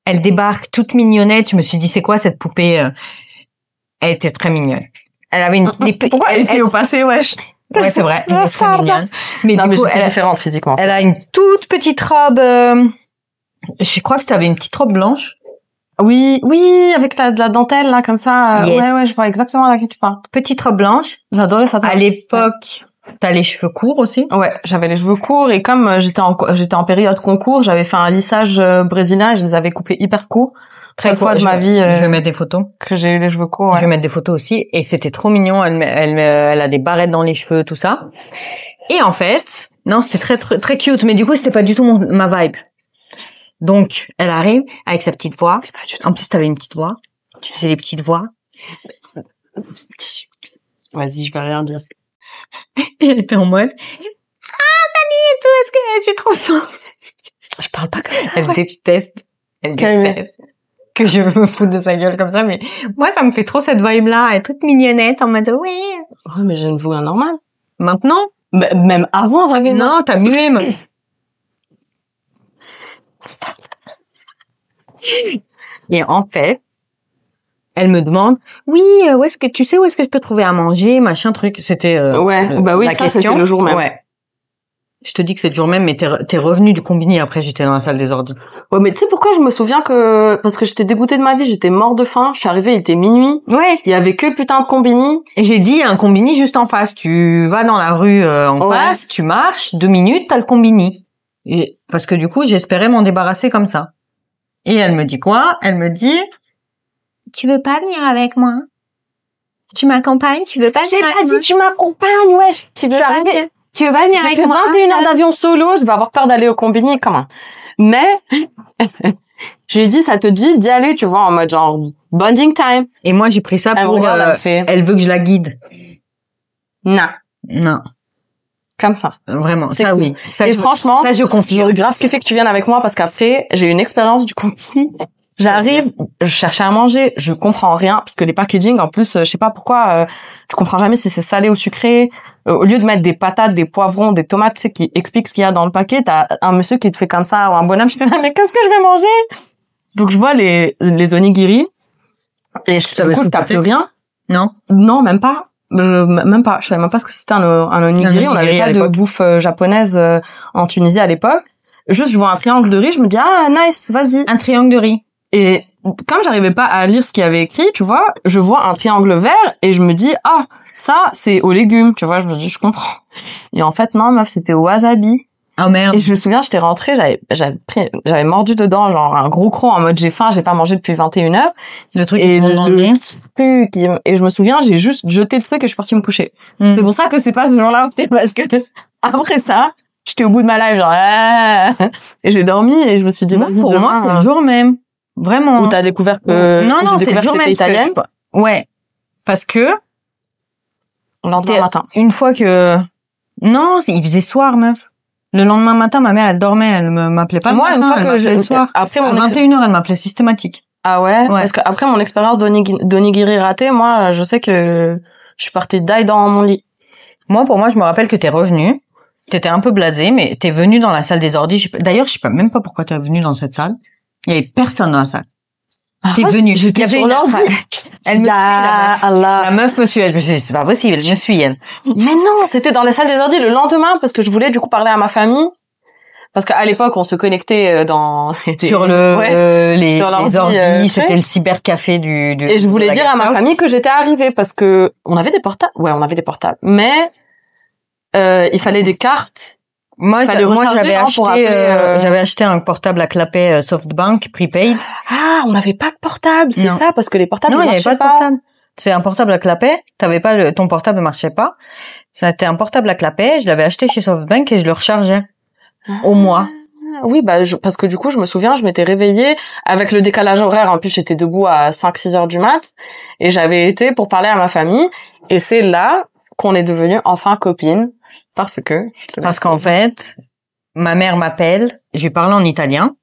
débarque toute mignonnette. Je me suis dit, c'est quoi cette poupée? Elle était très mignonne. Elle avait pourquoi elle était au passé, wesh? Ouais, c'est vrai. Elle est très mignonne. Mais non, du coup, elle est différente physiquement. Elle a une toute petite robe, je crois que tu avais une petite robe blanche. Oui, avec de la dentelle, là, comme ça. Yes. Ouais, je vois exactement à laquelle tu parles. Petite robe blanche. J'adorais ça. À l'époque, t'as les cheveux courts aussi? Ouais, j'avais les cheveux courts et comme j'étais en période concours, j'avais fait un lissage brésilien et je les avais coupés hyper courts. Très fois de ma vie. Je vais mettre des photos. Que j'ai eu les cheveux courts. Ouais. Je vais mettre des photos aussi. Et c'était trop mignon. Elle a des barrettes dans les cheveux, tout ça. Et en fait, non, c'était très, très, très cute. Mais du coup, c'était pas du tout ma vibe. Donc, elle arrive avec sa petite voix. En plus, t'avais une petite voix. Tu faisais des petites voix. Vas-y, je vais rien dire. Elle était en mode, Dani et tout, est-ce que je suis trop forte? Je parle pas comme ça. Elle déteste. Elle déteste que je me foute de sa gueule comme ça, mais moi, ça me fait trop cette vibe-là. Elle est toute mignonnette en mode, oui. Ouais, mais j'ai une voix normale. Maintenant? Même avant, j'avais une... Non, t'as mué, meuf. Et en fait, elle me demande, oui, où est-ce que je peux trouver à manger, machin truc. C'était oui, ça c'était le jour même. Ouais. Je te dis que c'est le jour même, mais t'es revenu du combini après, j'étais dans la salle des ordis. Ouais, mais tu sais pourquoi je me souviens parce que j'étais dégoûtée de ma vie, j'étais mort de faim, je suis arrivée, il était minuit. Ouais. Il y avait que le putain de combini. Et j'ai dit, il y a un combini juste en face. Tu vas dans la rue en face, tu marches, 2 minutes, t'as le combini. Et parce que du coup, j'espérais m'en débarrasser comme ça. Et elle me dit quoi? Elle me dit, tu veux pas venir avec moi? Tu m'accompagnes? Tu veux pas venir avec moi? J'ai pas dit tu m'accompagnes, wesh. Tu veux pas venir avec moi? 21 heures d'avion solo, je vais avoir peur d'aller au combini, comment? Mais, je lui ai dit, ça te dit d'y aller, tu vois, en mode genre, bonding time. Et moi, j'ai pris ça pour, elle veut que je la guide. Non. Comme ça. Vraiment, ça oui. Et franchement, ça je confie. J'aurais grave kiffé que tu viennes avec moi parce qu'après, j'ai eu une expérience du combini. J'arrive, je cherchais à manger, je comprends rien parce que les packaging, en plus, je sais pas pourquoi, tu comprends jamais si c'est salé ou sucré. Au lieu de mettre des patates, des poivrons, des tomates, tu sais, qui explique ce qu'il y a dans le paquet, t'as un monsieur qui te fait comme ça, ou un bonhomme, je fais, mais qu'est-ce que je vais manger? Donc je vois les onigiri, et je capte rien. Non? Non, même pas. Même pas. Je savais même pas ce que c'était un onigiri. On avait pas de bouffe japonaise en Tunisie à l'époque. Juste, je vois un triangle de riz, je me dis, ah, nice, vas-y. Un triangle de riz. Et comme j'arrivais pas à lire ce qu'il y avait écrit, tu vois, je vois un triangle vert et je me dis, ah, ça, c'est aux légumes, tu vois, je me dis, je comprends. Et en fait, non, meuf, c'était au wasabi. Oh merde. Et je me souviens, j'étais rentrée, j'avais mordu dedans, genre un gros croc en mode j'ai faim, j'ai pas mangé depuis 21h. Le truc et le truc, et je me souviens, j'ai juste jeté le truc et je suis partie me coucher. C'est pour ça que c'est pas ce jour-là, c'était parce que après ça, j'étais au bout de ma life, genre et j'ai dormi et je me suis dit pour moi c'est le jour même. Vraiment. Où t'as découvert que non, c'est le jour même italienne. Ouais. Parce que le lendemain matin. Une fois que non, il faisait soir, meuf. Le lendemain matin, ma mère, elle dormait, elle m'appelait pas. Moi, le matin, une fois que le soir. Après à 21h, elle m'appelait systématique. Ah ouais? Parce que après mon expérience d'onigiri ratée, moi, je sais que je suis partie die dans mon lit. Moi, pour moi, je me rappelle que t'es revenue. T'étais un peu blasée, mais t'es venue dans la salle des ordis. D'ailleurs, je sais même pas pourquoi t'es venue dans cette salle. Il y avait personne dans la salle. T'es venue. J'étais sur l'ordi. Elle me suit, la meuf me suit. Elle me dit, c'est pas possible, elle me suit, elle. Mais non, c'était dans la salle des ordis le lendemain parce que je voulais du coup parler à ma famille. Parce qu'à l'époque, on se connectait sur les ordis, c'était le cybercafé du et je voulais dire à ma famille que j'étais arrivée parce que on avait des portables. Ouais, on avait des portables. Mais il fallait des cartes. Moi j'avais acheté un portable à clapet SoftBank prepaid. Ah, on n'avait pas de portable, c'est ça, parce que les portables non, il n'y avait pas de portable. C'est un portable à clapet, t'avais pas ton portable ne marchait pas. C'était un portable à clapet, je l'avais acheté chez SoftBank et je le rechargeais au mois. Oui, parce que du coup, je me souviens, je m'étais réveillée avec le décalage horaire. En plus, j'étais debout à 5-6 heures du mat et j'avais été pour parler à ma famille. Et c'est là qu'on est devenus enfin copines. Parce qu'en fait, ma mère m'appelle, je lui parle en italien.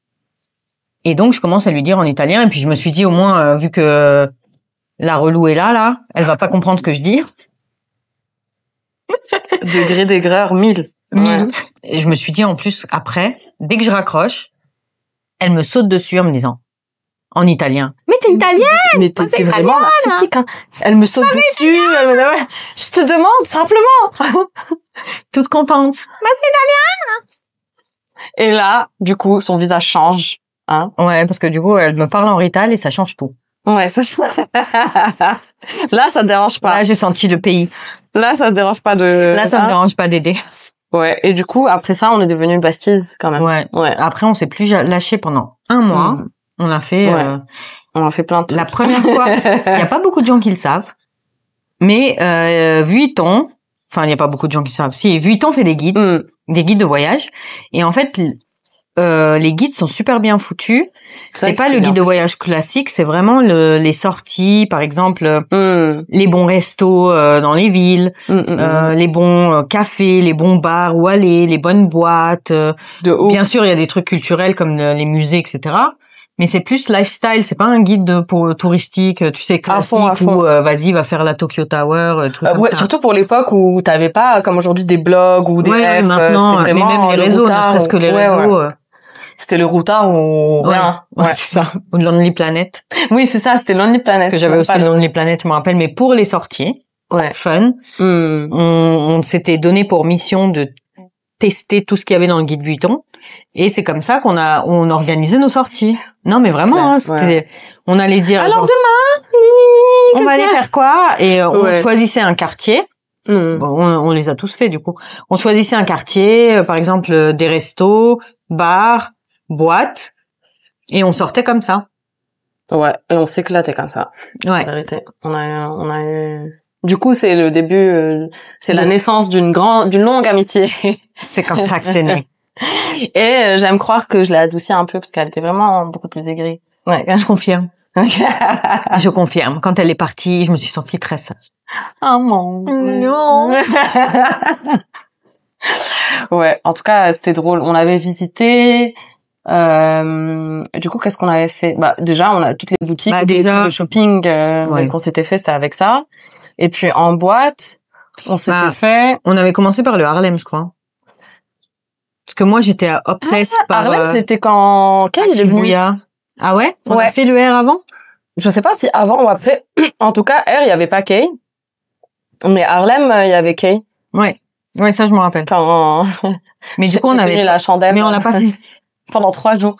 Et donc, je commence à lui dire en italien. Et puis, je me suis dit, au moins, vu que la relou est là, elle va pas comprendre ce que je dis. Degré d'aigreur, 1000. Ouais. Et je me suis dit, en plus, après, dès que je raccroche, elle me saute dessus en me disant, en italien. Mais t'es italienne! Mais t'es vraiment narcissique, hein. Elle me saute dessus, ouais. Je te demande, simplement. Toute contente. Mais t'es italienne! Et là, du coup, son visage change, hein. Ouais, parce que du coup, elle me parle en rital et ça change tout. Ouais, ça là, ça te dérange pas. Là, j'ai senti le pays. Là, ça te dérange pas de... Là, ça me dérange pas d'aider. Ouais, et du coup, après ça, on est devenus basties, quand même. Ouais. Après, on s'est plus lâché pendant un mois. On a fait... on a fait plein de trucs. La première fois, il y a pas beaucoup de gens qui le savent, mais Vuitton, enfin, il y a pas beaucoup de gens qui le savent. Si, Vuitton fait des guides de voyage, et en fait, les guides sont super bien foutus. C'est pas le guide de voyage classique, c'est vraiment les sorties, par exemple, les bons restos dans les villes, les bons cafés, les bons bars où aller, les bonnes boîtes. Bien sûr, il y a des trucs culturels comme les musées, etc. Mais c'est plus lifestyle, c'est pas un guide pour touristique, tu sais, classique à fond. où vas-y, va faire la Tokyo Tower, truc comme ça. Surtout pour l'époque où t'avais pas, comme aujourd'hui, des blogs ou des refs. Maintenant, c'était vraiment mais même les réseaux, ne serait-ce que les réseaux. C'était le routard ou rien. Ouais, c'est ça. Ou Lonely Planet. Oui, c'est ça, c'était Lonely Planet. Parce que j'avais aussi Lonely Planet, je me rappelle, mais pour les sorties, fun, on s'était donné pour mission de tester tout ce qu'il y avait dans le guide Vuitton. Et c'est comme ça on organisait nos sorties. Non, mais vraiment, on allait dire... Alors demain, on va aller faire quoi? Et on choisissait un quartier. Bon, on les a tous fait, du coup. On choisissait un quartier, par exemple, des restos, bars, boîtes, et on sortait comme ça. Ouais, et on s'éclatait comme ça. Ouais. En vérité. On a eu... Du coup, c'est le début, c'est la naissance d'une longue amitié. C'est comme ça que c'est né. Et j'aime croire que je l'ai adoucie un peu parce qu'elle était vraiment beaucoup plus aigrie. Ouais, je confirme. Je confirme. Quand elle est partie, je me suis sentie très sage. Oh mon non. Ouais, en tout cas, c'était drôle. On avait visité. Du coup, qu'est-ce qu'on avait fait? Déjà, on a toutes les boutiques de shopping qu'on s'était fait, c'était avec ça. Et puis en boîte, on s'était fait. On avait commencé par le Harlem, je crois. Parce que moi, j'étais obsesse par. Harlem, c'était quand Kay est venu. Ah ouais? On a fait le R avant? Je sais pas si avant ou après. En tout cas, R, il y avait pas Kay. Mais Harlem, il y avait Kay. Ouais. Ouais, ça, je me rappelle. Mais du coup, on avait la chandelle. Mais on l'a pas fait. Pendant 3 jours.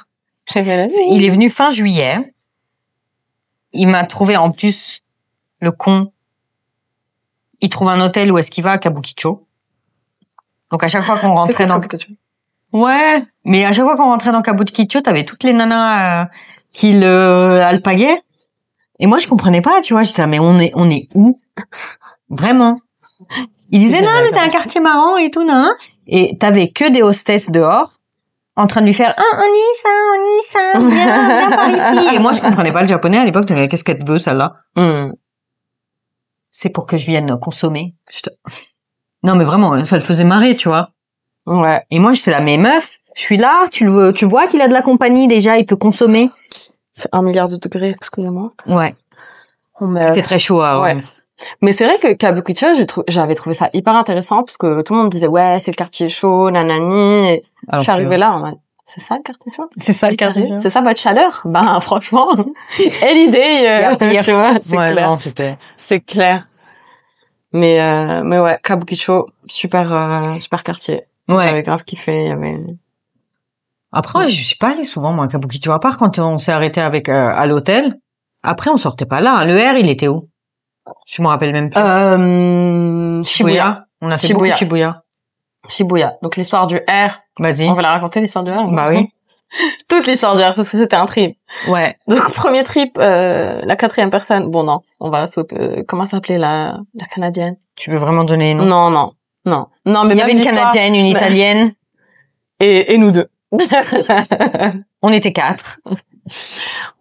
Il est venu fin juillet. Il m'a trouvé en plus le con. Il trouve un hôtel où est-ce qu'il va à Kabukicho. Donc à chaque fois qu'on rentrait dans Ouais. Mais à chaque fois qu'on rentrait dans Kabukicho, t'avais toutes les nanas qui le alpaguaient. Et moi, je comprenais pas, tu vois. J'étais là, mais on est où? Vraiment. Ils disaient, non, mais c'est un quartier marrant et tout, non. Et t'avais que des hostesses dehors, en train de lui faire, on y viens par ici. Et moi, je comprenais pas le japonais à l'époque. Qu'est-ce qu'elle veut, celle-là? C'est pour que je vienne consommer. Non, mais vraiment, ça le faisait marrer, tu vois. Ouais. Et moi, j'étais là, mais meuf, je suis là, tu vois qu'il a de la compagnie déjà, il peut consommer. Fait 1 milliard de degrés, excusez-moi. Ouais. Il fait très chaud, ouais. Mais c'est vrai que Kabukicho, j'avais trouvé ça hyper intéressant parce que tout le monde disait ouais, c'est le quartier chaud, nanani. Et je suis arrivée là en mode, c'est ça le quartier chaud? C'est ça le quartier chaud? C'est ça votre chaleur? Ben, franchement, et l'idée, tu vois, c'est clair. Non, c'est clair. Mais ouais, Kabukicho, super quartier. Ouais. J'avais grave kiffé, il y avait... Après, je suis pas allée souvent, moi, à Kabukicho, à part quand on s'est arrêté avec, à l'hôtel. Après, on sortait pas là. Le R, il était où? Je me rappelle même plus. Shibuya. On a fait beaucoup Shibuya. Shibuya. Donc, l'histoire du R. Vas-y. On va la raconter, l'histoire du R? Bah oui. Toute l'histoire du R, parce que c'était un trip. Ouais. Donc, premier trip, la 4e personne. Bon, non. On va comment s'appelait la Canadienne? Tu veux vraiment donner les Non, noms? mais il y avait une Canadienne, une Italienne. Et nous deux. On était 4.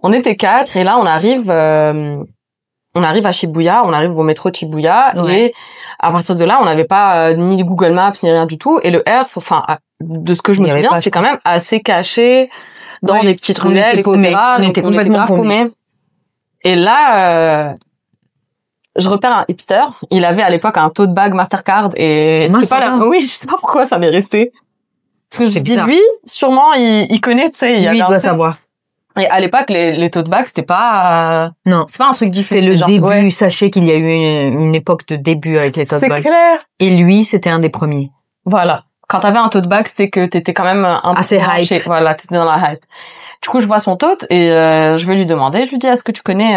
On était 4, et là, on arrive à Shibuya, on arrive au métro de Shibuya, et à partir de là, on n'avait pas ni Google Maps, ni rien du tout, et le R, enfin, de ce que je me souviens, c'est quand même assez caché dans des petites ruelles, etc. On était complètement paumés. Et là, je repère un hipster. Il avait à l'époque un tote bag Mastercard, et c'était pas là. Oui, je sais pas pourquoi ça m'est resté. Parce que je dis, lui, sûrement, il connaît, tu sais. Lui, il doit savoir. Et à l'époque, les tote bags, c'était pas... Non. C'est pas un truc difficile. C'était le début. Ouais. Sachez qu'il y a eu une époque de début avec les tote bags. C'est clair. Et lui, c'était un des premiers. Voilà. Quand t'avais un tote bag, c'était que t'étais quand même un assez hype. Voilà, t'étais dans la hype. Du coup, je vois son tote et je vais lui demander. Je lui dis, est-ce que tu connais,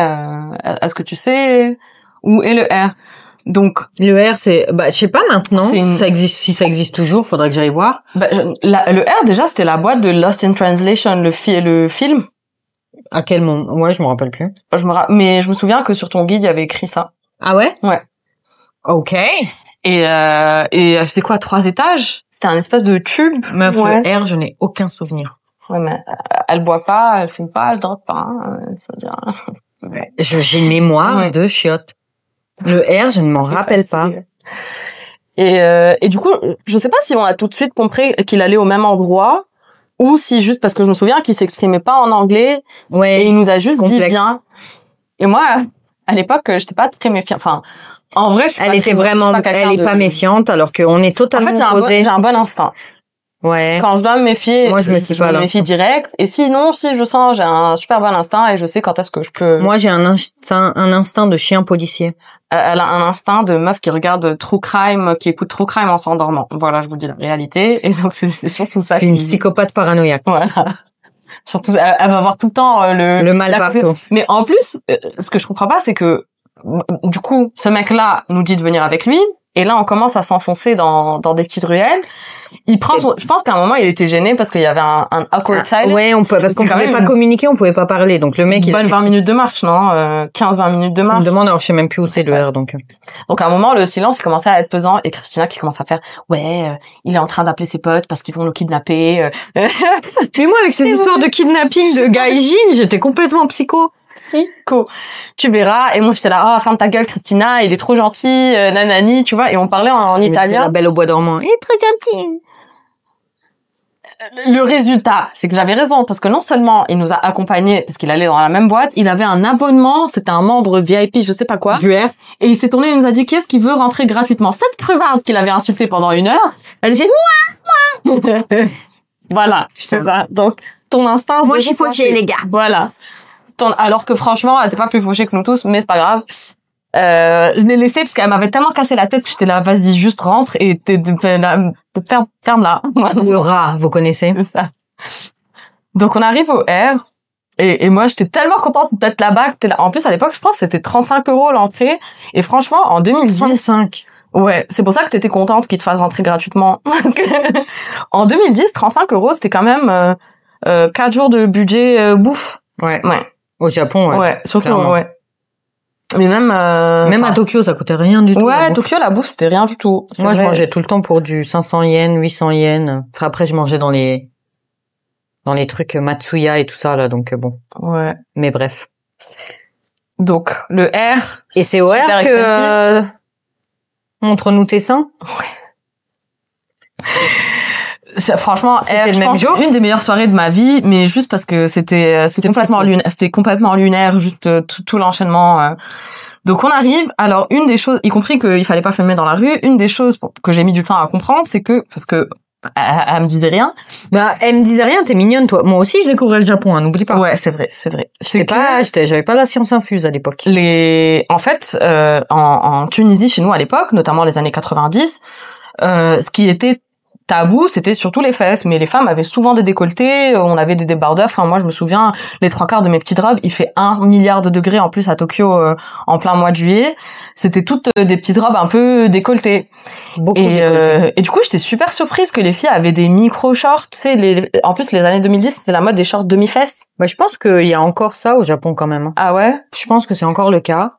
est-ce que tu sais où est le R? Donc le R, c'est, je sais pas maintenant. Ça existe, si ça existe toujours, faudrait que j'aille voir. Le R, déjà, c'était la boîte de Lost in Translation, le film. À quel moment? Ouais, je me rappelle plus. Mais je me souviens que sur ton guide, il y avait écrit ça. Ah ouais? Ouais. Ok. Et c'était quoi, 3 étages? C'était un espèce de tube. Meuf, le R, je n'ai aucun souvenir. Ouais, mais elle boit pas, elle fume pas, elle drogue pas, hein, faut dire. Ouais. J'ai une mémoire de chiottes. Le R, je ne m'en rappelle pas. Et du coup, je sais pas si on a tout de suite compris qu'il allait au même endroit, ou si juste parce que je me souviens qu'il s'exprimait pas en anglais, et il nous a juste dit viens. Et moi, à l'époque, j'étais pas très méfiante. Enfin, en vrai, elle est pas méfiante, alors qu'on est totalement opposés. J'ai un bon instinct. Ouais. Quand je dois me méfier, moi je me méfie direct. Et sinon, si je sens, j'ai un super bon instinct et je sais quand est-ce que je peux. Moi, j'ai un instinct de chien policier. Elle a un instinct de meuf qui regarde True Crime, qui écoute True Crime en s'endormant. Voilà, je vous dis la réalité. Et donc c'est surtout ça. Une psychopathe paranoïaque. Voilà. Surtout, elle va avoir tout le temps le mal partout. Mais en plus, ce que je comprends pas, c'est que du coup, ce mec-là nous dit de venir avec lui. Et là, on commence à s'enfoncer dans des petites ruelles. Il prend je pense qu'à un moment, il était gêné parce qu'il y avait un awkward silence. Ouais, parce qu'on pouvait pas communiquer, on pouvait pas parler. Donc, le mec, bonne 20 minutes de marche, non? 15-20 minutes de marche. Je me demande, alors je sais même plus où c'est le R, donc. Donc, à un moment, le silence, il commençait à être pesant et Christina qui commence à faire, il est en train d'appeler ses potes parce qu'ils vont nous kidnapper. Mais moi, avec ces histoires de kidnapping de gaijin, j'étais complètement psycho. Tu verras. Et moi, j'étais là, ferme ta gueule, Christina, il est trop gentil, nanani, tu vois. Et on parlait en italien. C'est la Belle au bois dormant. Il est trop gentil. Le résultat, c'est que j'avais raison, parce que non seulement il nous a accompagnés, parce qu'il allait dans la même boîte, il avait un abonnement, c'était un membre VIP, je sais pas quoi. Du R. Et il s'est tourné, il nous a dit, qui est-ce qui veut rentrer gratuitement? Cette crevarde qu'il avait insultée pendant 1 heure, elle fait, moi! Voilà, c'est ça. Donc, ton instinct... Moi, je suis fauchée, les gars. Voilà. Alors que franchement, elle était pas plus fauchée que nous tous, mais c'est pas grave. Je l'ai laissée parce qu'elle m'avait tellement cassé la tête que j'étais là, vas-y, juste rentre et ferme là. Le rat, vous connaissez? C'est ça. Donc on arrive au R et moi j'étais tellement contente d'être là-bas. En plus à l'époque, je pense que c'était 35 € l'entrée et franchement en 2010. 35. Ouais, c'est pour ça que t'étais contente qu'ils te fassent rentrer gratuitement. Parce que en 2010, 35 €, c'était quand même 4 jours de budget bouffe. Ouais. Au Japon, ouais. Ouais, surtout, ouais. Mais même à Tokyo, ça coûtait rien du tout. Ouais, à Tokyo, la bouffe, c'était rien du tout. Moi, je mangeais tout le temps pour du 500 yens, 800 yens. Enfin, après, je mangeais dans les trucs Matsuya et tout ça, là, donc bon. Ouais. Mais bref. Donc, le R. Et c'est au R que... Montre-nous tes seins. Ouais. Franchement, c'était le même jour. Une des meilleures soirées de ma vie, mais juste parce que c'était complètement lunaire, juste tout l'enchaînement. Donc on arrive. Alors une des choses, y compris qu'il fallait pas filmer dans la rue, une des choses que j'ai mis du temps à comprendre, c'est que parce que elle me disait rien. Bah elle me disait rien. T'es mignonne toi. Moi aussi je découvrais le Japon. N'oublie pas. Ouais, c'est vrai. J'avais pas la science infuse à l'époque. En fait, en Tunisie chez nous à l'époque, notamment les années 90, ce qui était tabou, c'était surtout les fesses, mais les femmes avaient souvent des décolletés, on avait des débardeurs. Enfin, moi, je me souviens, les 3/4 de mes petites robes, il fait 1 milliard de degrés en plus à Tokyo en plein mois de juillet. C'était toutes des petites robes un peu décolletées. Et du coup, j'étais super surprise que les filles avaient des micro-shorts. Tu sais, en plus, les années 2010, c'était la mode des shorts demi-fesses. Bah, je pense qu'il y a encore ça au Japon quand même. Ah ouais? Je pense que c'est encore le cas.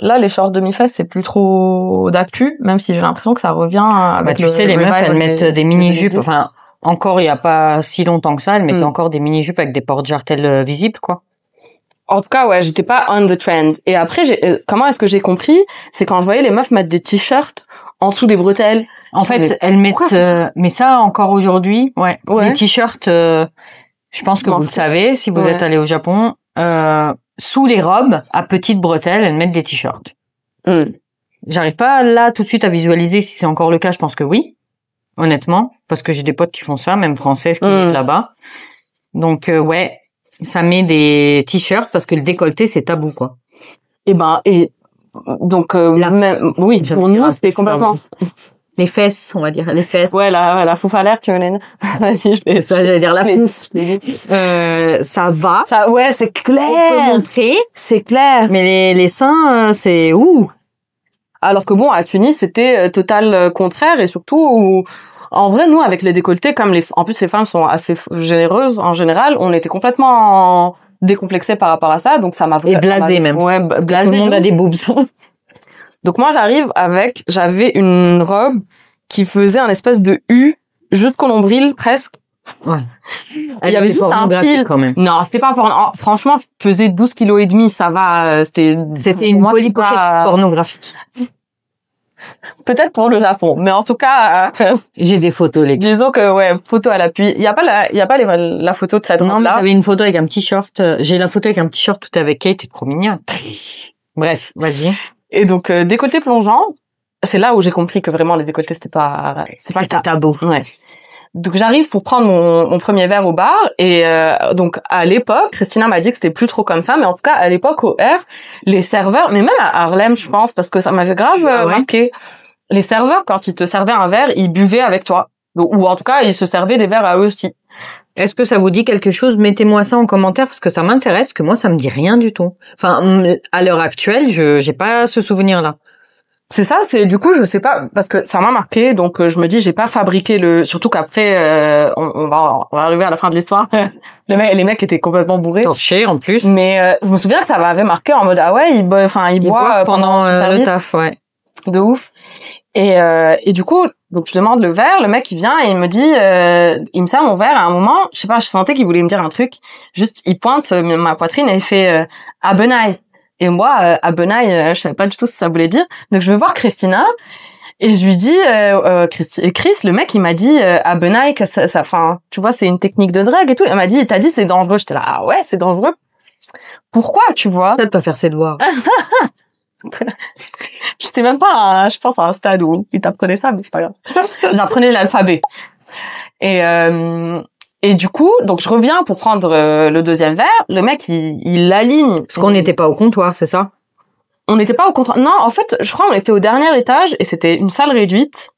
Là, les shorts demi-fesses, c'est plus trop d'actu, même si j'ai l'impression que ça revient avec tu sais, les meufs, elles mettent des mini-jupes. Enfin, encore il y a pas si longtemps que ça, elles mettaient encore des mini-jupes avec des porte-jartelles visibles, quoi. En tout cas, ouais, j'étais pas on the trend. Et après, comment est-ce que j'ai compris? C'est quand je voyais les meufs mettre des t-shirts en dessous des bretelles. En fait, elles mettent, mais ça, encore aujourd'hui, ouais. Les t-shirts, je pense que vous le savez, si vous êtes allé au Japon, sous les robes, à petites bretelles, elles mettent des t-shirts. J'arrive pas là tout de suite à visualiser si c'est encore le cas, je pense que oui. Honnêtement. Parce que j'ai des potes qui font ça, même françaises qui vivent là-bas. Donc, ouais, ça met des t-shirts parce que le décolleté, c'est tabou, quoi. Donc, oui, pour nous, c'était complètement... Les fesses, on va dire, les fesses. Ouais, la fouf à l'air, tu connais. Vas-y, j'allais dire la fouf. Ça va. Ça, ouais, c'est clair. On peut montrer. C'est clair. Mais les seins, c'est ouh. Alors que bon, à Tunis, c'était total contraire et surtout, en vrai, nous, avec les décolletés, comme en plus les femmes sont assez généreuses en général, on était complètement décomplexés par rapport à ça, donc ça m'a et blasé même. Ouais, blasé. Tout le monde a des boobs. Donc moi j'avais une robe qui faisait un espèce de U jusqu'au nombril presque. Ouais. Il y avait juste un fil quand même. Non, c'était pas franchement, je pesais 12 kilos et demi, ça va, c'était une Polly Pocket pornographique. Peut-être pour le Japon, mais en tout cas j'ai des photos les gars. Disons que ouais, photo à l'appui. Il y a pas la photo de cette robe là. Non, mais t'avais une photo avec un petit short, j'ai la photo avec un petit short tout avec Kate, t'es trop mignonne. Bref, vas-y. Et donc décolleté plongeant, c'est là où j'ai compris que vraiment les décolletés c'était pas tabou. Ouais. Donc j'arrive pour prendre mon premier verre au bar et donc à l'époque, Christina m'a dit que c'était plus trop comme ça, mais en tout cas à l'époque au R, les serveurs, mais même à Harlem je pense parce que ça m'avait grave marqué. Les serveurs quand ils te servaient un verre, ils buvaient avec toi. Ou en tout cas, ils se servaient des verres à eux aussi. Est-ce que ça vous dit quelque chose? Mettez-moi ça en commentaire parce que ça m'intéresse, que moi ça me dit rien du tout. Enfin, à l'heure actuelle, j'ai pas ce souvenir-là. C'est ça, du coup, je sais pas, parce que ça m'a marqué, donc je me dis, j'ai pas fabriqué surtout qu'après, on va arriver à la fin de l'histoire. Les mecs étaient complètement bourrés. Torchés, en plus. Mais, je me souviens que ça m'avait marqué en mode, ah ouais, ils boivent pendant le taf, ouais. De ouf. Et du coup, donc je demande le verre, le mec il vient et il me dit, il me sert mon verre à un moment, je sais pas, je sentais qu'il voulait me dire un truc, juste il pointe ma poitrine et il fait Abenai. Et moi, Abenai, je savais pas du tout ce que ça voulait dire. Donc je vais voir Christina et je lui dis, Chris, le mec il m'a dit Abenai que ça, enfin, tu vois, c'est une technique de drague et tout. Il m'a dit, t'as dit c'est dangereux. J'étais là, ah ouais, c'est dangereux. Pourquoi, tu vois? Ça de pas faire ses devoirs. J'étais même pas, je pense, à un stade où ils t'apprenaient ça, mais c'est pas grave. J'apprenais l'alphabet. Et du coup, donc je reviens pour prendre le deuxième verre. Le mec, il l'aligne. Parce qu'on n'était pas au comptoir, c'est ça? On n'était pas au comptoir. Non, en fait, je crois qu'on était au dernier étage et c'était une salle réduite.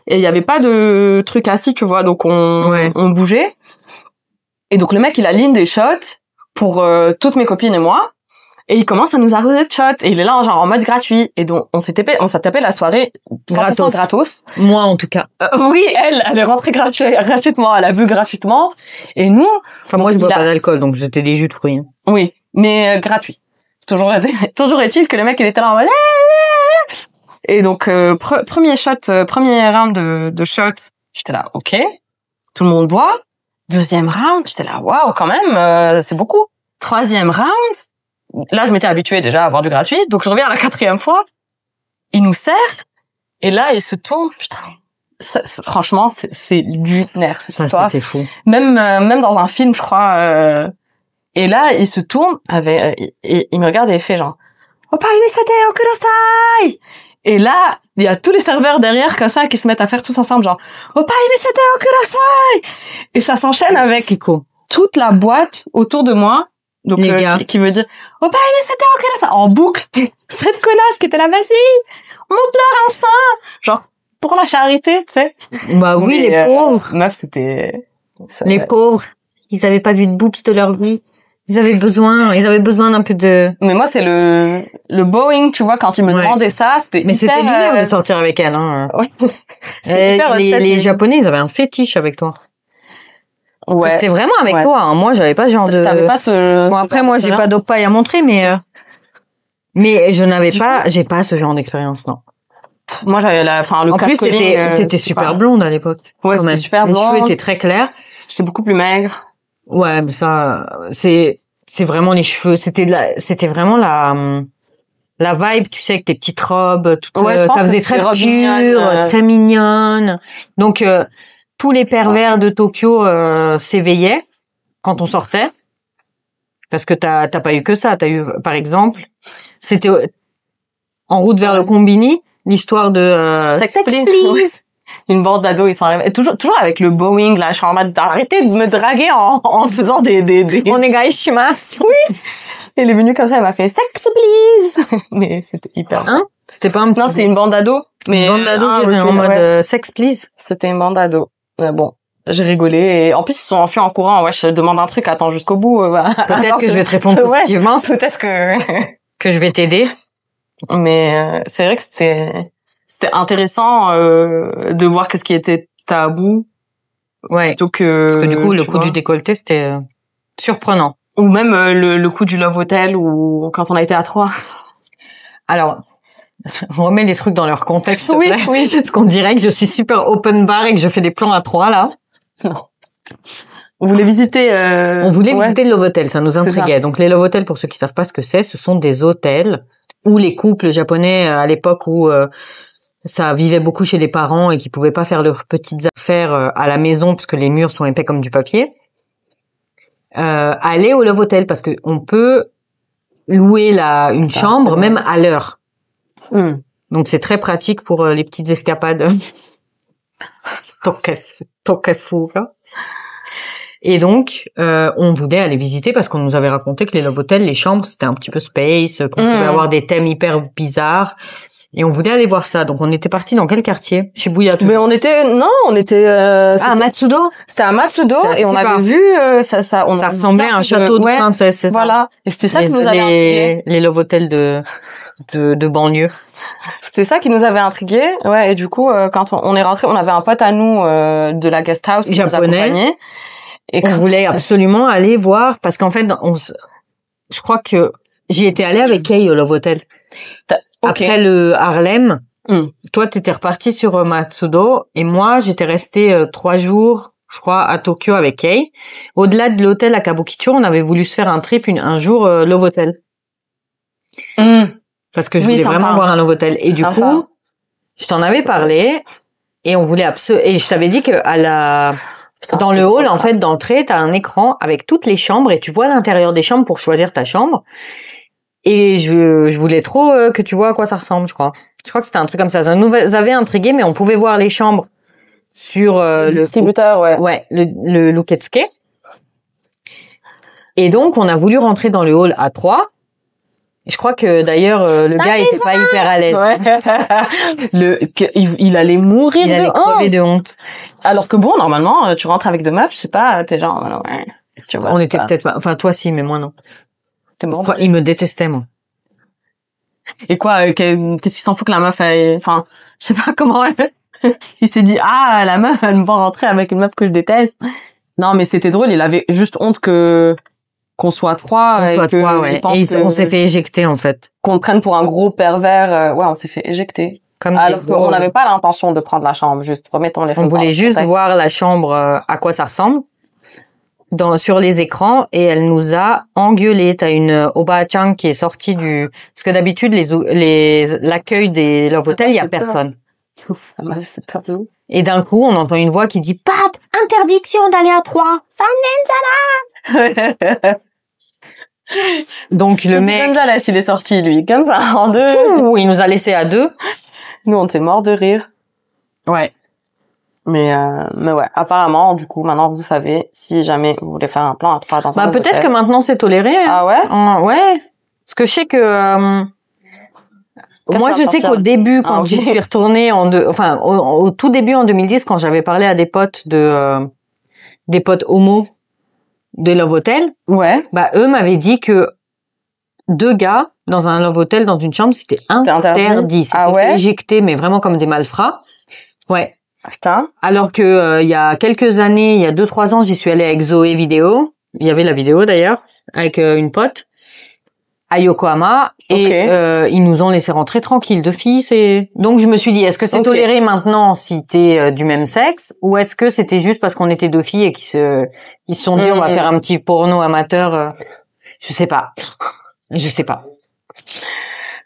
Et il y avait pas de truc assis, tu vois, donc on bougeait. Et donc le mec, il aligne des shots pour toutes mes copines et moi. Et il commence à nous arroser de shots. Et il est là, genre, en mode gratuit. Et donc, on s'est tapé la soirée gratos. Moi, en tout cas. Oui, elle est rentrée gratuitement. Elle a bu gratuitement. Et nous... Enfin, moi, je bois pas d'alcool, donc c'était des jus de fruits. Oui, mais gratuit. Toujours est-il que le mec, il était là en mode... Et donc, premier round de shots, j'étais là, ok. Tout le monde boit. Deuxième round, j'étais là, waouh, quand même, c'est beaucoup. Troisième round, là, je m'étais habituée déjà à avoir du gratuit, donc je reviens à la quatrième fois. Il nous sert, et là, il se tourne, putain. Franchement, c'est lunaire, cette histoire. C'était fou. Même dans un film, je crois, et là, il se tourne, et il me regarde et il fait genre, Opa, imisete o kudasai! Et là, il y a tous les serveurs derrière comme ça qui se mettent à faire tous ensemble genre Opa, imisete o kudasai! Et ça s'enchaîne avec toute la boîte autour de moi. Donc, qui veut dire Opa, imisete o kudasai! En boucle. Cette connasse qui était là, vas-y! Monte-leur un sein! Genre, pour la charité, tu sais. Bah oui, les pauvres. Meuf, c'était... Les pauvres. Ils avaient pas vu de boobs de leur vie. Ils avaient besoin d'un peu de... Mais moi, c'est le Boeing, tu vois, quand ils me demandaient ça, c'était mais c'était lunaire de sortir avec elle, hein. Ouais. Les Japonais, ils avaient un fétiche avec toi. Ouais. C'était vraiment avec toi, hein. Moi, j'avais pas ce genre de... T'avais pas ce... Bon, après, moi, j'ai pas d'oppaille à montrer, mais j'ai pas ce genre d'expérience, non. Moi, j'avais le en plus, t'étais super blonde à l'époque. Ouais, j'étais super blonde. Les cheveux étaient très clairs. J'étais beaucoup plus maigre. Ouais, mais ça, c'est vraiment les cheveux. C'était vraiment la vibe, tu sais, avec tes petites robes, ça faisait très pure, très mignonne. Donc, tous les pervers de Tokyo, s'éveillaient quand on sortait. Parce que t'as pas eu que ça. T'as eu, par exemple, c'était en route vers le Combini, l'histoire de, Sex Please. Une bande d'ados, ils sont arrivés. Toujours avec le Boeing, là. Je suis en mode d'arrêter de me draguer en faisant des... Onegaishimasu. Oui. Elle est venue comme ça, elle m'a fait sex please. Mais c'était hyper... Hein? C'était pas un petit... Non, c'était une bande d'ados. Mais une bande d'ados en mode sex please. C'était une bande d'ados. Mais bon. J'ai rigolé et en plus ils sont enfuis en courant. Ouais, je demande un truc, attends jusqu'au bout. Peut-être que je vais te répondre positivement. Ouais, peut-être que je vais t'aider. Mais c'est vrai que c'était intéressant de voir qu'est-ce qui était tabou. Ouais. Plutôt parce que du coup le coup du décolleté c'était surprenant. Ou même le coup du Love Hotel ou quand on a été à 3. Alors on remet les trucs dans leur contexte, s'il te plaît. Oui. Parce qu'on dirait que je suis super open bar et que je fais des plans à 3 là. Non. On voulait visiter visiter le Love Hotel, ça nous intriguait. Donc les Love Hotels, pour ceux qui savent pas ce que c'est, ce sont des hôtels où les couples japonais à l'époque où ça vivait beaucoup chez les parents et qui pouvaient pas faire leurs petites affaires à la maison parce que les murs sont épais comme du papier, allaient au Love Hotel parce que on peut louer une chambre même à l'heure. Donc c'est très pratique pour les petites escapades. Tokefu, là. Et donc, on voulait aller visiter parce qu'on nous avait raconté que les Love Hotels, les chambres, c'était un petit peu space, qu'on pouvait avoir des thèmes hyper bizarres. Et on voulait aller voir ça. Donc, on était parti dans quel quartier? Shibuya. Mais on était à Matsudo. C'était à Matsudo et on avait vu, ça ressemblait à un château de princesse, c'est ça. Voilà. Et c'était ça qui nous avait intrigué. Les Love Hotels de banlieue. C'était ça qui nous avait intrigué. Ouais. Et du coup, quand on est rentré, on avait un pote à nous, de la guest house qui nous accompagnait. Et on voulait absolument aller voir parce qu'en fait, je crois que j'y étais allée avec Kay au Love Hotel. Après le Harlem, toi t'étais reparti sur Matsudo et moi j'étais restée 3 jours, je crois, à Tokyo avec Kay. Au-delà de l'hôtel à Kabukicho, on avait voulu se faire un trip un jour Love Hotel. Parce que je voulais vraiment voir un Love Hotel. Et du coup, je t'en avais parlé et on voulait et je t'avais dit que dans le hall, en fait, d'entrée, t'as un écran avec toutes les chambres et tu vois l'intérieur des chambres pour choisir ta chambre. Et je voulais trop que tu vois à quoi ça ressemble, je crois. Je crois que c'était un truc comme ça. Ça nous avait intrigué, mais on pouvait voir les chambres sur le distributeur, ouais, le Looketsuke. Et donc, on a voulu rentrer dans le hall à 3. Je crois que d'ailleurs le gars était pas hyper à l'aise. Ouais. Il allait mourir il allait crever de honte. Alors que bon, normalement, tu rentres avec deux meufs, je sais pas, t'es genre ouais. Tu vois, on était peut-être pas, enfin toi si, mais moi non. T'es mort. Il me détestait, moi. Et quoi, qu'est-ce qu'il s'en fout que la meuf enfin, je sais pas comment il s'est dit, ah, la meuf, elle me voit rentrer avec une meuf que je déteste. Non, mais c'était drôle, il avait juste honte qu'on soit trois. Ouais. Et on s'est fait éjecter, en fait. Qu'on te prenne pour un gros pervers. Ouais, on s'est fait éjecter. Alors qu'on n'avait pas l'intention de prendre la chambre, juste remettons les choses. On voulait juste voir la chambre, à quoi ça ressemble, sur les écrans, et elle nous a engueulé. T'as une Oba-chan qui est sortie parce que d'habitude, l'accueil des Love Hotels, il y a personne. Ça m'a fait peur de ouf. Et d'un coup, on entend une voix qui dit, Pat, interdiction d'aller à 3. Donc, le mec. Gonzalez, il est sorti, lui. Comme ça, en 2. Il nous a laissé à 2. Nous, on était morts de rire. Ouais. Mais ouais, apparemment, du coup, maintenant, vous savez, si jamais vous voulez faire un plan à 3 dans un peut-être hôtel. que maintenant, c'est toléré. Hein. Ah ouais? Ouais. Parce que je sais que, moi, je sais qu'au début, quand j'y suis retournée au tout début en 2010, quand j'avais parlé à des potes des potes homo de Love Hotel. Ouais. Eux m'avaient dit que 2 gars dans un Love Hotel, dans une chambre, c'était interdit. C'était fait éjecter, mais vraiment comme des malfrats. Ouais. Putain. Alors que, il y a quelques années, il y a 2-3 ans, j'y suis allée avec Zoé Vidéo. Il y avait la vidéo d'ailleurs, avec une pote. À Yokohama, et ils nous ont laissé rentrer tranquille de filles. Donc je me suis dit, est-ce que c'est toléré maintenant si t'es du même sexe, ou est-ce que c'était juste parce qu'on était 2 filles et qu'ils se sont dit on va faire un petit porno amateur. Je sais pas.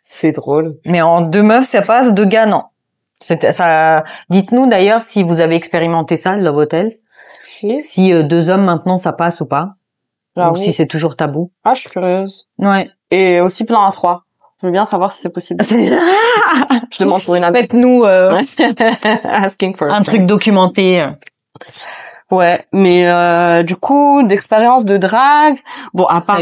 C'est drôle. Mais en 2 meufs ça passe, 2 gars non. Ça. Dites-nous d'ailleurs si vous avez expérimenté ça, le Love Hotel. Oui. Si 2 hommes maintenant ça passe ou pas. Ou si c'est toujours tabou. Ah, je suis curieuse. Ouais. Et aussi plan à 3. Je veux bien savoir si c'est possible. Je demande pour une amie. Faites-nous asking first. Un truc documenté. Ouais, mais du coup, d'expérience de drague, bon, à part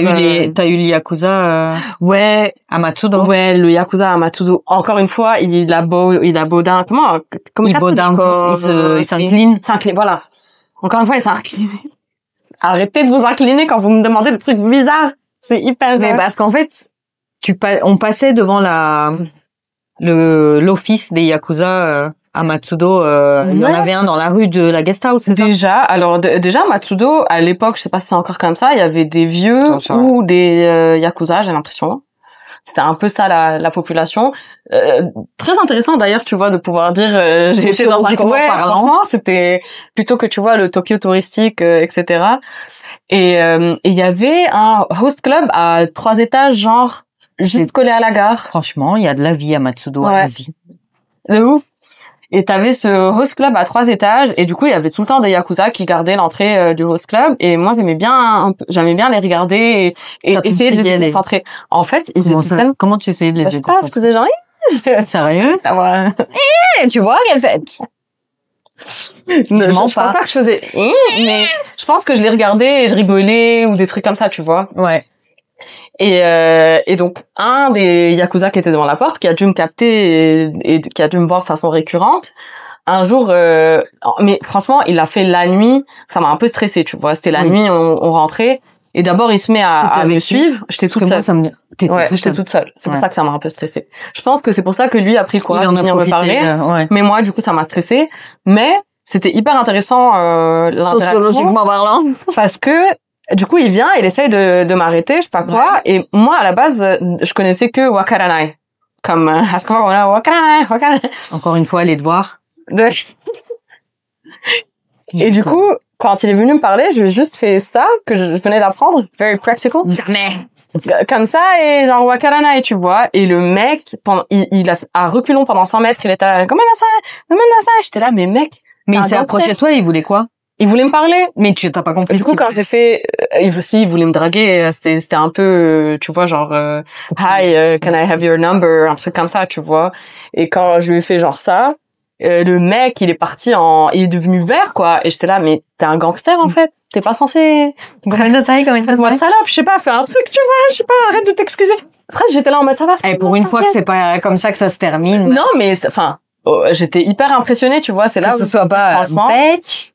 t'as eu le yakuza ouais, à Matsudo. Ouais, le yakuza à Matsudo. Encore une fois, il a baudin. Comment il baudin, il s'incline. Voilà. Encore une fois, il s'incline. Arrêtez de vous incliner quand vous me demandez des trucs bizarres. C'est hyper. Mais parce qu'en fait, on passait devant l'office des yakuza à Matsudo. Il y en avait un dans la rue de la Guest House. Déjà Matsudo, à l'époque, je sais pas si c'est encore comme ça, il y avait des vieux ou des yakuza, j'ai l'impression. C'était un peu ça la population. Très intéressant d'ailleurs, tu vois, de pouvoir dire j'ai été dans un coin parlant. C'était plutôt que tu vois le Tokyo touristique, etc. Et il y avait un host club à 3 étages, genre juste collé à la gare. Franchement, il y a de la vie à Matsudo. Ouais. De ouf. Et t'avais ce host club à 3 étages, et du coup il y avait tout le temps des yakuza qui gardaient l'entrée du host club, et moi j'aimais bien les regarder et essayer de les concentrer. En fait, comment tu essayais de les concentrer? Je faisais genre sérieux? Tu vois quelle fête? Je pense pas que je faisais mais je pense que je les regardais et je rigolais ou des trucs comme ça, tu vois. Ouais. Et donc un des yakuza qui était devant la porte, qui a dû me capter et qui a dû me voir de façon récurrente, un jour mais franchement il l'a fait la nuit, ça m'a un peu stressée, tu vois. C'était la nuit, on rentrait, et d'abord il se met à me suivre. J'étais toute seule. J'étais toute seule. C'est pour ça que ça m'a un peu stressée. Je pense que c'est pour ça que lui a pris le courage de venir me parler. Mais moi du coup ça m'a stressée, mais c'était hyper intéressant l'interaction, sociologiquement parlant, parce que du coup, il vient, il essaye de m'arrêter, je sais pas quoi, et moi, à la base, je connaissais que wakaranai. Comme, à chaque fois, voilà, wakaranai. Encore une fois, les devoirs. Et du coup, quand il est venu me parler, je lui ai juste fait ça, que je venais d'apprendre, very practical. Jamais. Comme ça, et genre wakaranai, tu vois. Et le mec, il a, à reculons pendant 100 mètres, il était là, comment ça? J'étais là, mais mec. Mais il s'est approché de toi, il voulait quoi? Il voulait me parler, mais tu t'as pas compris. Du coup, quand j'ai fait, il voulait me draguer. C'était un peu, tu vois, genre, hi, can I have your number, un truc comme ça, tu vois. Et quand je lui ai fait genre ça, le mec, il est devenu vert, quoi. Et j'étais là, mais t'es un gangster en fait. T'es pas censé. Fais-moi de salope, je sais pas, fais un truc, tu vois, je sais pas, arrête de t'excuser. Après, j'étais là en mode ça va. Et pour une fois que c'est pas comme ça que ça se termine. Non, mais enfin. j'étais hyper impressionnée, tu vois. C'est là que ce soit pas franchement,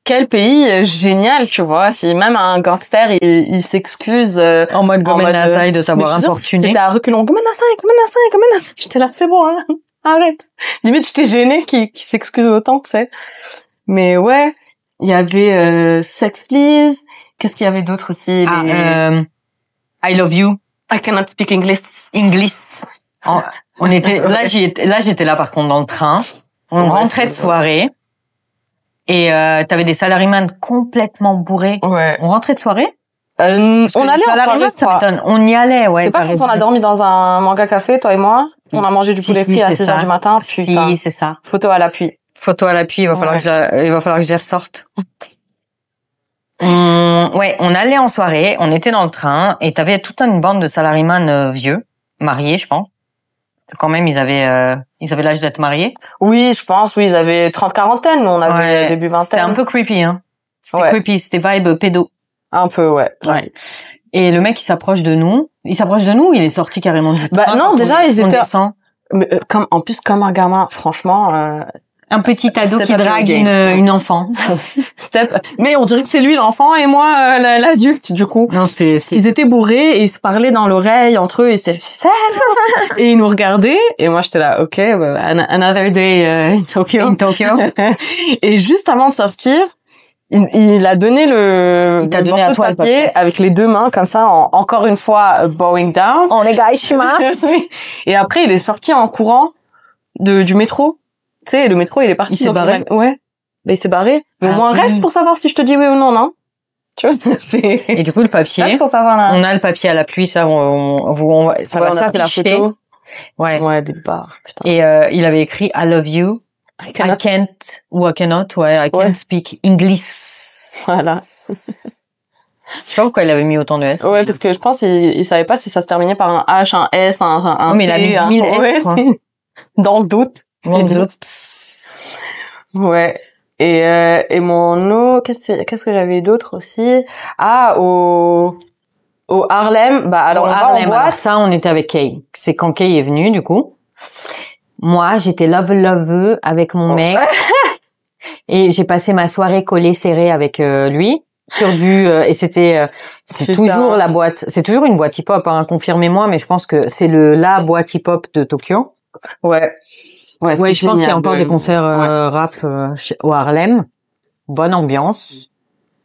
quel pays génial, tu vois. Si même un gangster, il s'excuse en mode Gomen Nasai de t'avoir importuné. C'était à reculons. Gomen Nasai. J'étais là, c'est bon, hein. Arrête. Limite, j'étais gênée qu'il s'excuse autant, tu sais. Mais ouais, il y avait Sex Please. Qu'est-ce qu'il y avait d'autre aussi? I Love You. I Cannot Speak English. On était j'étais là par contre dans le train. On rentrait de soirée et t'avais des salaryman complètement bourrés. Ouais. On rentrait de soirée. On allait en soirée, ça m'étonne. On y allait, ouais. C'est pas quand on a dormi dans un manga café, toi et moi. On a mangé du poulet frit à 6h du matin. Putain. Si, c'est ça. Photo à l'appui. Il va falloir que je les ressorte. On allait en soirée, on était dans le train et t'avais toute une bande de salaryman vieux, mariés, je pense. Quand même, ils avaient l'âge d'être mariés. Oui, je pense, oui, ils avaient 30-40, nous on avait début vingtaine. C'était un peu creepy, hein. C'était creepy, c'était vibe pédo. Un peu, ouais. Et le mec, il s'approche de nous, il est sorti carrément du train. Bah non, déjà, ils étaient... comme un gamin, franchement... Un petit ado qui drague une enfant. Mais on dirait que c'est lui l'enfant et moi l'adulte du coup. Non, ils étaient bourrés et ils se parlaient dans l'oreille entre eux et c'était et ils nous regardaient et moi j'étais là OK, another day in Tokyo. Et juste avant de sortir, il a donné le morceau de papier avec les deux mains comme ça encore une fois bowing down. Onegaishimasu. Et après il est sorti en courant du métro. Tu sais, le métro, il est parti. Il s'est barré. Ouais. Bah, il s'est barré. Mais au moins, reste pour savoir si je te dis oui ou non, non? Tu vois, Et du coup, le papier. Reste pour savoir, là. On a le papier à la pluie, ça, ça va s'afficher. Ouais, des barres, putain. Et, il avait écrit I love you. I can't, I can't speak English. Voilà. Je sais pas pourquoi il avait mis autant de S. Ouais, parce que je pense il savait pas si ça se terminait par un H, un S, un C. Mais il a mis 10 000 S, quoi. Dans le doute. Ouais. Et mon eau, qu'est-ce que j'avais d'autre aussi? Au Harlem, bah alors Harlem, alors ça on était avec Kay. C'est quand Kay est venu du coup. Moi, j'étais love avec mon mec. Et j'ai passé ma soirée collée serrée avec lui sur et c'est toujours la boîte, c'est toujours une boîte hip-hop hein, confirmez-moi mais je pense que c'est la boîte hip-hop de Tokyo. Ouais, je pense qu'il y a encore des concerts rap au Harlem. Bonne ambiance.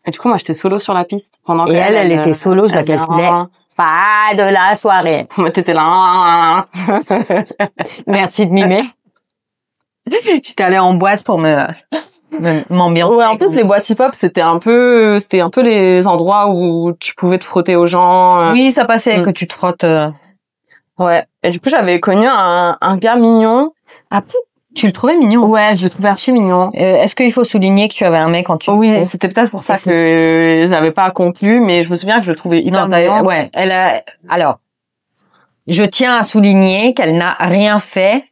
Et du coup, moi, j'étais solo sur la piste pendant. Et elle était solo, je la calculais. Pas de la soirée. Moi, t'étais là. Merci de mimer. J'étais allée en boîte pour m'ambiancer. Ouais, en plus, les boîtes hip-hop, c'était un peu les endroits où tu pouvais te frotter aux gens. Oui, ça passait que tu te frottes. Ouais. Et du coup, j'avais connu un gars mignon. Après, tu le trouvais mignon? Ouais, je le trouvais archi mignon. Est-ce qu'il faut souligner que tu avais un mec quand tu... Oui, c'était peut-être pour ça que j'avais pas conclu, mais je me souviens que je le trouvais hyper mignon. Ouais, alors, je tiens à souligner qu'elle n'a rien fait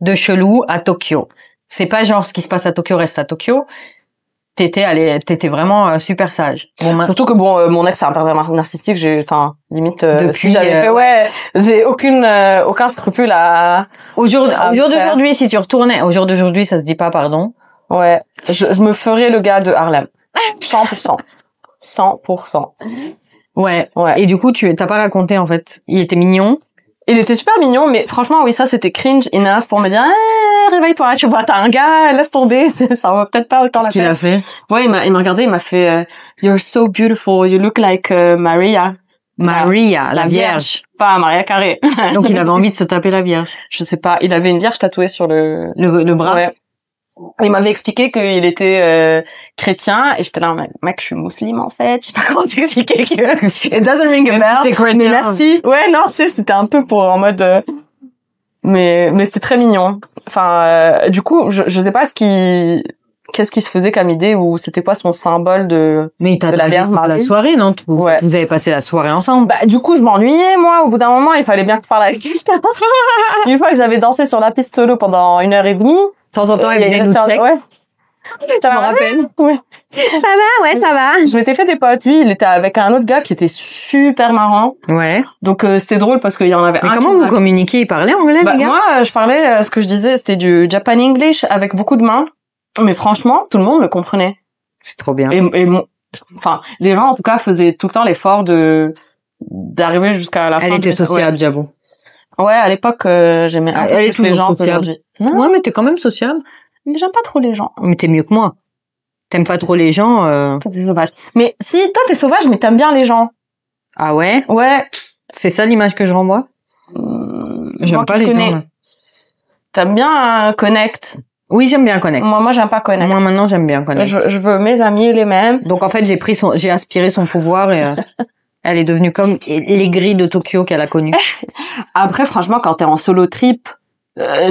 de chelou à Tokyo. C'est pas genre ce qui se passe à Tokyo reste à Tokyo. T'étais vraiment super sage. Surtout que mon ex c'est un pervers narcissique, limite si j'avais fait j'ai aucun scrupule à au jour d'aujourd'hui si tu retournais au jour d'aujourd'hui ça se dit pas pardon. Ouais, je me ferais le gars de Harlem. 100%. 100%. Ouais. Et du coup t'as pas raconté en fait. Il était mignon. Il était super mignon, mais franchement, oui, ça, c'était cringe enough pour me dire, réveille-toi, tu vois, t'as un gars, laisse tomber, ça va peut-être pas autant la peine. Qu'est-ce qu'il a fait? Ouais, il m'a regardé, il m'a fait, you're so beautiful, you look like Maria. Maria, la Vierge. Pas Maria Carré. Donc, il avait envie de se taper la Vierge. Je sais pas, il avait une Vierge tatouée sur le bras. Ouais. Il m'avait expliqué qu'il était chrétien et j'étais là mec je suis musulmane en fait, je sais pas comment t'expliquer que it doesn't ring a bell mais merci. Ouais non, tu sais, c'était un peu pour en mode mais c'était très mignon. Enfin du coup, je sais pas qu'est-ce qui se faisait comme idée ou c'était quoi son symbole de la Vierge la soirée, non? Vous avez passé la soirée ensemble. Bah du coup, je m'ennuyais moi, au bout d'un moment, il fallait bien que je parle avec quelqu'un. Une fois que j'avais dansé sur la piste solo pendant 1h30, de temps en temps, elle venait nous check. Ouais. Tu me rappelles? Ouais. Ça va, ouais, ça va. Je m'étais fait des potes. Lui, il était avec un autre gars qui était super marrant. Ouais. Donc, c'était drôle parce qu'il y en avait Mais un. comment vous communiquiez? Ils parlaient anglais, les gars? Moi, je parlais, ce que je disais, c'était du Japan English avec beaucoup de mains. Mais franchement, tout le monde me comprenait. C'est trop bien. Enfin, les gens, en tout cas, faisaient tout le temps l'effort d'arriver jusqu'à la fin. Elle était sociable, j'avoue. Ouais, à l'époque, j'aimais un peu plus les gens qu'aujourd'hui. Ouais, mais t'es quand même sociable. Mais j'aime pas trop les gens. Mais t'es mieux que moi. T'aimes pas trop les gens. Toi, t'es sauvage. Mais si, toi, t'es sauvage, mais t'aimes bien les gens. Ah ouais? Ouais. C'est ça l'image que je renvoie? J'aime pas les gens. T'aimes bien connect. Oui, j'aime bien connect. Moi, j'aime pas connect. Moi, maintenant, j'aime bien connect. Je veux mes amis les mêmes. Donc, en fait, j'ai aspiré son pouvoir et elle est devenue comme les grilles de Tokyo qu'elle a connues. Après, franchement, quand t'es en solo trip,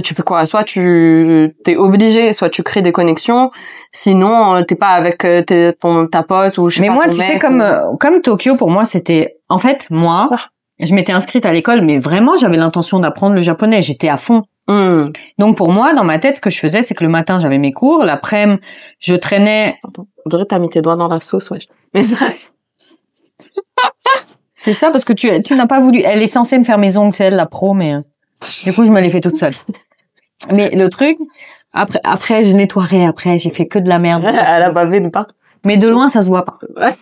tu fais quoi? Soit t'es obligé, soit tu crées des connexions. Sinon, t'es pas avec ta pote ou je sais pas. Mais moi, tu sais, comme Tokyo, pour moi, c'était, en fait, moi, je m'étais inscrite à l'école, mais vraiment, j'avais l'intention d'apprendre le japonais. J'étais à fond. Donc pour moi, dans ma tête, ce que je faisais, c'est que le matin, j'avais mes cours, l'après-midi, je traînais. Attends, on dirait que t'as mis tes doigts dans la sauce, ouais. Mais ça... C'est ça, parce que tu n'as pas voulu. Elle est censée me faire mes ongles, c'est elle la pro, mais du coup, je me les fais toute seule. Mais le truc, après, je nettoierai. Après, j'ai fait que de la merde. Elle a bavé de partout. Mais de loin, ça se voit pas. Ouais.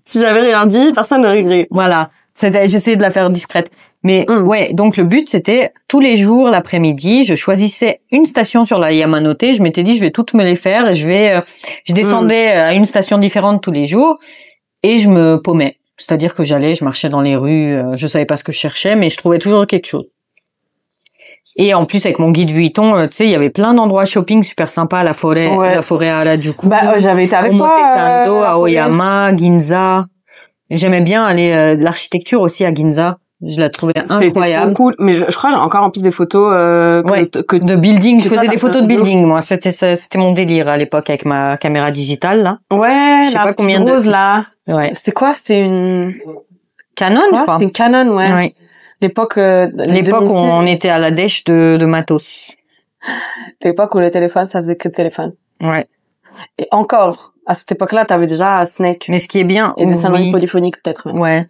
Si j'avais rien dit, personne n'aurait grillé. Voilà. J'essayais de la faire discrète. Mais ouais, donc le but, c'était tous les jours, l'après-midi, je choisissais une station sur la Yamanote. Je m'étais dit, je vais toutes me les faire et je descendais à une station différente tous les jours et je me paumais. C'est-à-dire que je marchais dans les rues, je savais pas ce que je cherchais, mais je trouvais toujours quelque chose. Et en plus, avec mon guide Vuitton, tu sais, il y avait plein d'endroits shopping super sympas, la forêt Harajuku. J'avais été avec toi. Omotesando, Aoyama, Ginza. J'aimais bien aller l'architecture aussi à Ginza. Je la trouvais incroyable. C'était trop cool. Mais je crois que j'ai encore en plus des photos de building. Je faisais des photos de building, moi. C'était mon délire à l'époque avec ma caméra digitale là. Ouais, je sais pas combien rose là. Ouais. C'était quoi? C'était une Canon, je crois. C'était une Canon, ouais. Ouais. L'époque où on était à la dèche de matos. L'époque où le téléphone, ça faisait que le téléphone. Ouais. Et encore, à cette époque-là, t'avais déjà Snake. Mais ce qui est bien, et des sonneries polyphoniques peut-être. Même. Ouais.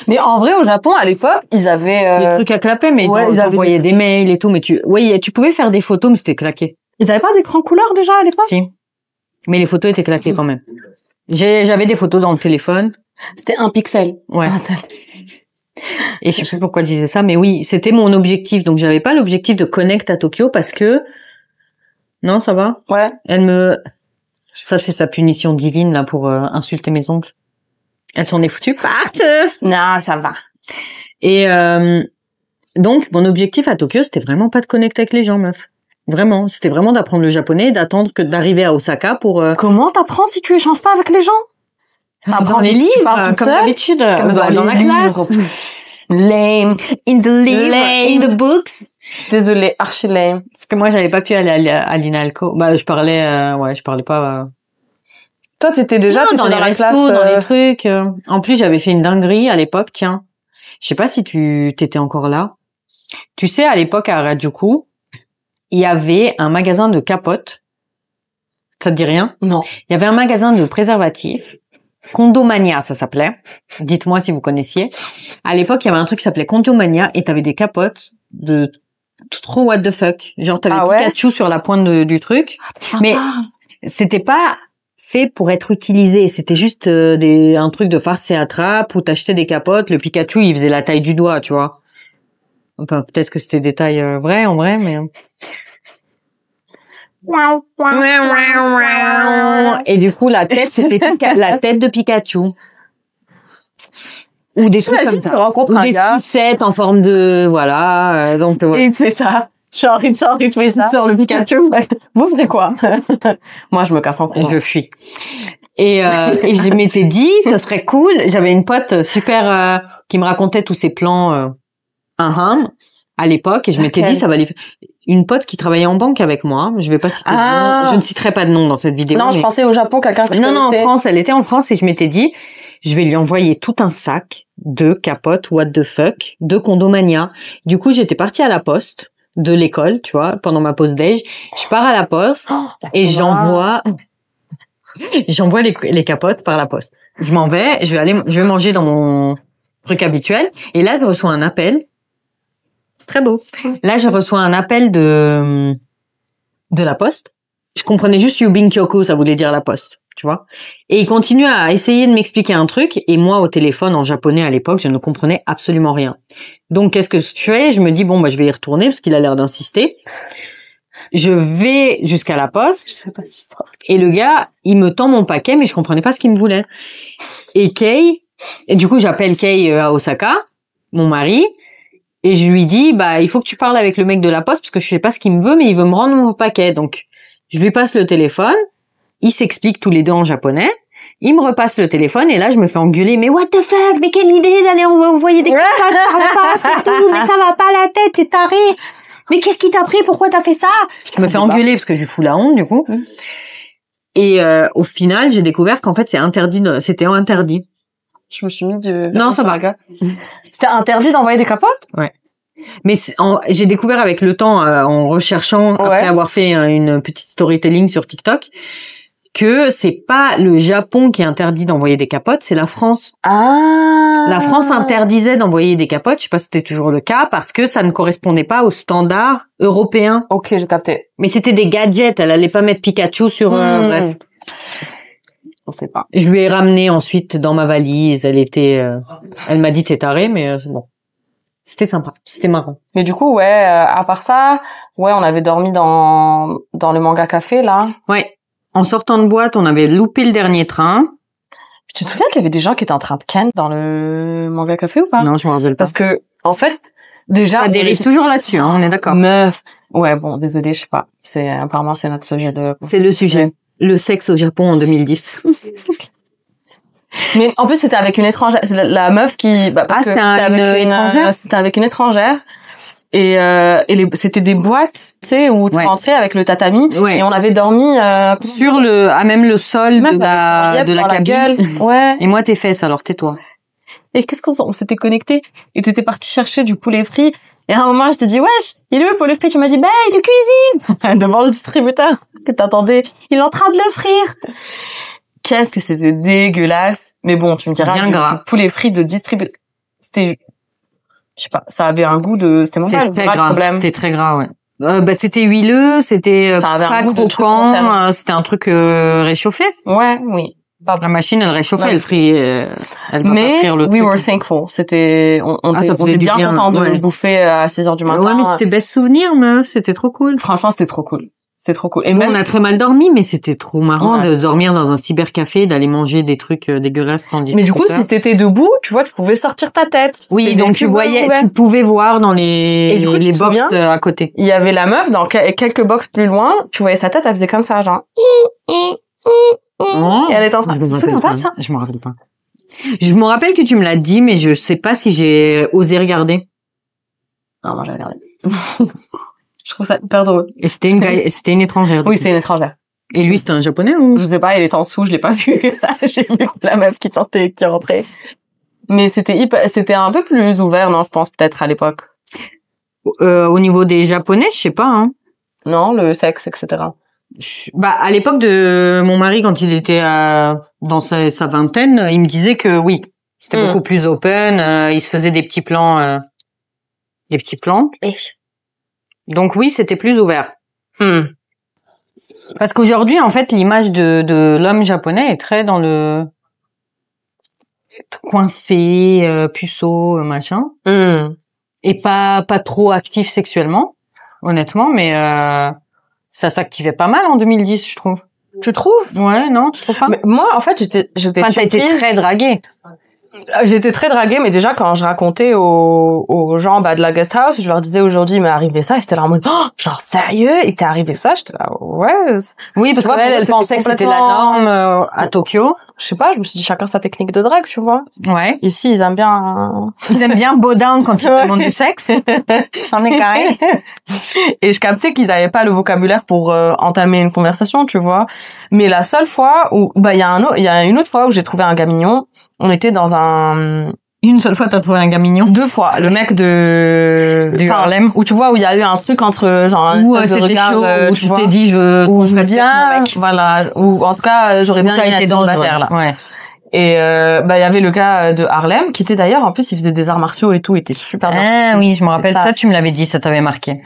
Mais en vrai, au Japon, à l'époque, ils avaient des trucs à clapper, mais ils envoyaient des mails et tout, mais tu pouvais faire des photos, mais c'était claqué. Ils avaient pas d'écran couleur déjà à l'époque? Si. Mais les photos étaient claquées quand même. J'avais des photos dans le téléphone. C'était 1 pixel. Ouais. Et je sais plus pourquoi je disais ça, mais oui, c'était mon objectif. Donc j'avais pas l'objectif de connect à Tokyo parce que non, ça va. Ouais. Ça c'est sa punition divine là pour insulter mes oncles. Elles sont des foutues partes. Non, ça va. Et donc mon objectif à Tokyo, c'était vraiment pas de connecter avec les gens, meuf. Vraiment, c'était vraiment d'apprendre le japonais, d'attendre que d'arriver à Osaka pour. Comment t'apprends si tu échanges pas avec les gens? Dans les livres, comme d'habitude, dans la classe. Lame. In the books. Désolée, archi lame. Parce que moi, j'avais pas pu aller à l'INALCO. Bah, je parlais pas. Toi, t'étais déjà dans les restos, dans les trucs. En plus, j'avais fait une dinguerie à l'époque, tiens. Je sais pas si t'étais encore là. Tu sais, à l'époque, à Harajuku, il y avait un magasin de capotes. Ça te dit rien? Non. Il y avait un magasin de préservatifs. Condomania, ça s'appelait. Dites-moi si vous connaissiez. À l'époque, il y avait un truc qui s'appelait Condomania et t'avais des capotes de trop what the fuck. Genre, t'avais Pikachu sur la pointe du truc. Mais c'était pas fait pour être utilisé. C'était juste un truc de farce et attrape où t'achetais des capotes. Le Pikachu, il faisait la taille du doigt, tu vois. Enfin, peut-être que c'était des tailles vraies, en vrai, mais... Et du coup, la tête, c'était la tête de Pikachu. Ou des trucs comme ça. Ou des sucettes en forme de... Voilà. Donc, et il te fait ça. Genre, il te fait ça. Il te sort le Pikachu. Vous ferez quoi? Moi, je me casse en courant. Je fuis. Et je m'étais dit, ça serait cool. J'avais une pote super qui me racontait tous ses plans à l'époque. Et je m'étais dit, ça va aller... Une pote qui travaillait en banque avec moi. Je vais pas citer de nom. Je ne citerai pas de nom dans cette vidéo. Non, je pensais au Japon, quelqu'un que je connaissais. Non, en France. Elle était en France et je m'étais dit, je vais lui envoyer tout un sac de capotes what the fuck de Condomania. Du coup, j'étais partie à la poste. de l'école, tu vois, pendant ma pause déj. Je pars à la poste et j'envoie les capotes par la poste. Je m'en vais, je vais manger dans mon truc habituel et là je reçois un appel. C'est très beau. Là je reçois un appel de la poste. Je comprenais juste Yubin Kyoko, ça voulait dire la poste, tu vois. Et il continue à essayer de m'expliquer un truc et moi au téléphone en japonais à l'époque, je ne comprenais absolument rien. Donc qu'est-ce que je fais? Je me dis bon je vais y retourner parce qu'il a l'air d'insister. Je vais jusqu'à la poste. Je sais pas si c'est et le gars, il me tend mon paquet, mais je comprenais pas ce qu'il me voulait. Et du coup, j'appelle Kei à Osaka, mon mari, et je lui dis, il faut que tu parles avec le mec de la poste, parce que je sais pas ce qu'il me veut, mais il veut me rendre mon paquet. Donc, je lui passe le téléphone, ils s'expliquent tous les deux en japonais, il me repasse le téléphone, et là, je me fais engueuler, mais what the fuck, mais quelle idée d'aller envoyer des capotes par la poste et tout, mais ça va pas la tête, t'es taré. Mais qu'est-ce qui t'a pris? Pourquoi t'as fait ça? Je me fais engueuler parce que je lui fous la honte, du coup. Et au final, j'ai découvert qu'en fait, c'était interdit. Je me suis mis de... Non, ça va. C'était interdit d'envoyer des capotes? Ouais. Mais j'ai découvert avec le temps, en recherchant, après avoir fait une petite storytelling sur TikTok, que c'est pas le Japon qui interdit d'envoyer des capotes, c'est la France. Ah. La France interdisait d'envoyer des capotes, je sais pas si c'était toujours le cas, parce que ça ne correspondait pas aux standards européens. Ok, j'ai capté. Mais c'était des gadgets, elle allait pas mettre Pikachu sur bref. On sait pas. Je lui ai ramené ensuite dans ma valise, elle m'a dit t'es taré, mais c'est bon. C'était sympa, c'était marrant. Mais du coup, à part ça, on avait dormi dans le manga café, là. Ouais. En sortant de boîte, on avait loupé le dernier train. Tu te souviens qu'il y avait des gens qui étaient en train de ken dans le manga café ou pas? Non, je me rappelle pas. Parce que, en fait, déjà... Ça dérive toujours là-dessus, hein, on est d'accord. Meuf. Ouais, bon, désolé, je sais pas. Apparemment, c'est notre sujet de... C'est le sujet. Le sexe au Japon en 2010. Mais en plus, c'était avec une étrangère. C'est la meuf qui... c'était avec une étrangère? C'était avec une étrangère. Et c'était des boîtes, tu sais, où tu rentrais avec le tatami. Ouais. Et on avait dormi sur même le sol de la cabine. Ouais. Et moi, tes fesses, alors tais-toi. Et qu'est-ce qu'on s'était connecté et t'étais parti chercher du poulet frit. Et à un moment, je te dis, wesh, il est où le poulet frit? Tu m'as dit, il cuisine devant le distributeur que t'attendais. Il est en train de le frire. Qu'est-ce que c'était dégueulasse. Mais bon, tu me diras, du poulet frit de distributeur. C'était... Je sais pas, ça avait un goût de... C'était très gras. C'était très gras, ouais. C'était huileux, c'était pas croquant, c'était un truc réchauffé. Ouais, oui. La machine, elle réchauffait, elle va pas frire le truc. We were thankful. C'était, on était bien contents de le bouffer à 6h du matin. Ouais, mais c'était best souvenir, meuf. C'était trop cool. Franchement, c'était trop cool. C'était trop cool. Et même, on a très mal dormi, mais c'était trop marrant de dormir dans un cybercafé, d'aller manger des trucs dégueulasses dans le distributeur. Mais du coup, si t'étais debout, tu vois, tu pouvais sortir ta tête. Oui, donc tu pouvais voir dans les box à côté. Il y avait la meuf dans quelques box plus loin, tu voyais sa tête, elle faisait comme ça, genre. Et elle était en train de... Tu te souviens pas de ça? Je me rappelle pas. Je me rappelle que tu me l'as dit, mais je sais pas si j'ai osé regarder. Non, moi, j'ai regardé. Je trouve ça hyper drôle. Et c'était une étrangère. Oui, c'était une étrangère. Et lui, c'était un japonais ou? Je sais pas, il était en dessous, je l'ai pas vu. J'ai vu la meuf qui sortait, qui rentrait. Mais c'était un peu plus ouvert, non, je pense, peut-être, à l'époque. Au niveau des japonais, je sais pas, hein. Non, le sexe, etc. À l'époque de mon mari, quand il était dans sa vingtaine, il me disait que oui, c'était beaucoup plus open, il se faisait des petits plans. Donc oui, c'était plus ouvert. Parce qu'aujourd'hui, en fait, l'image de l'homme japonais est très dans le coincé, puceau, machin. Et pas trop actif sexuellement, honnêtement, mais ça s'activait pas mal en 2010, je trouve. Tu trouves? Ouais, non, tu trouves pas? Mais moi, en fait, j'étais enfin, t'as été très draguée. J'étais très draguée, mais déjà, quand je racontais aux gens, de la guest house, je leur disais aujourd'hui, il m'est arrivé ça, et c'était là en mode, oh, genre, sérieux? Il t'est arrivé ça? J'étais là, ouais. Oui, parce qu'elle pensait que c'était la norme à Tokyo. Je sais pas, je me suis dit, chacun sa technique de drague, tu vois. Ouais. Ici, ils aiment bien... Ils aiment bien bow down quand ils te demandent du sexe. T'en es carré. Et je captais qu'ils avaient pas le vocabulaire pour entamer une conversation, tu vois. Mais la seule fois où... il y a une autre fois où j'ai trouvé un gars mignon. On était dans Une seule fois, t'as trouvé un gars mignon? 2 fois. Le mec du Harlem. Où tu vois, où il y a eu un truc entre, genre, un espèce de regard, chaud, où tu t'es dit, je me bien, voilà. Ou, en tout cas, j'aurais bien ça été dans la là. Ouais. Et, il y avait le gars de Harlem, qui était d'ailleurs, en plus, il faisait des arts martiaux et tout, il était super bien. Ah, oui, je me rappelle ça, tu me l'avais dit, ça t'avait marqué.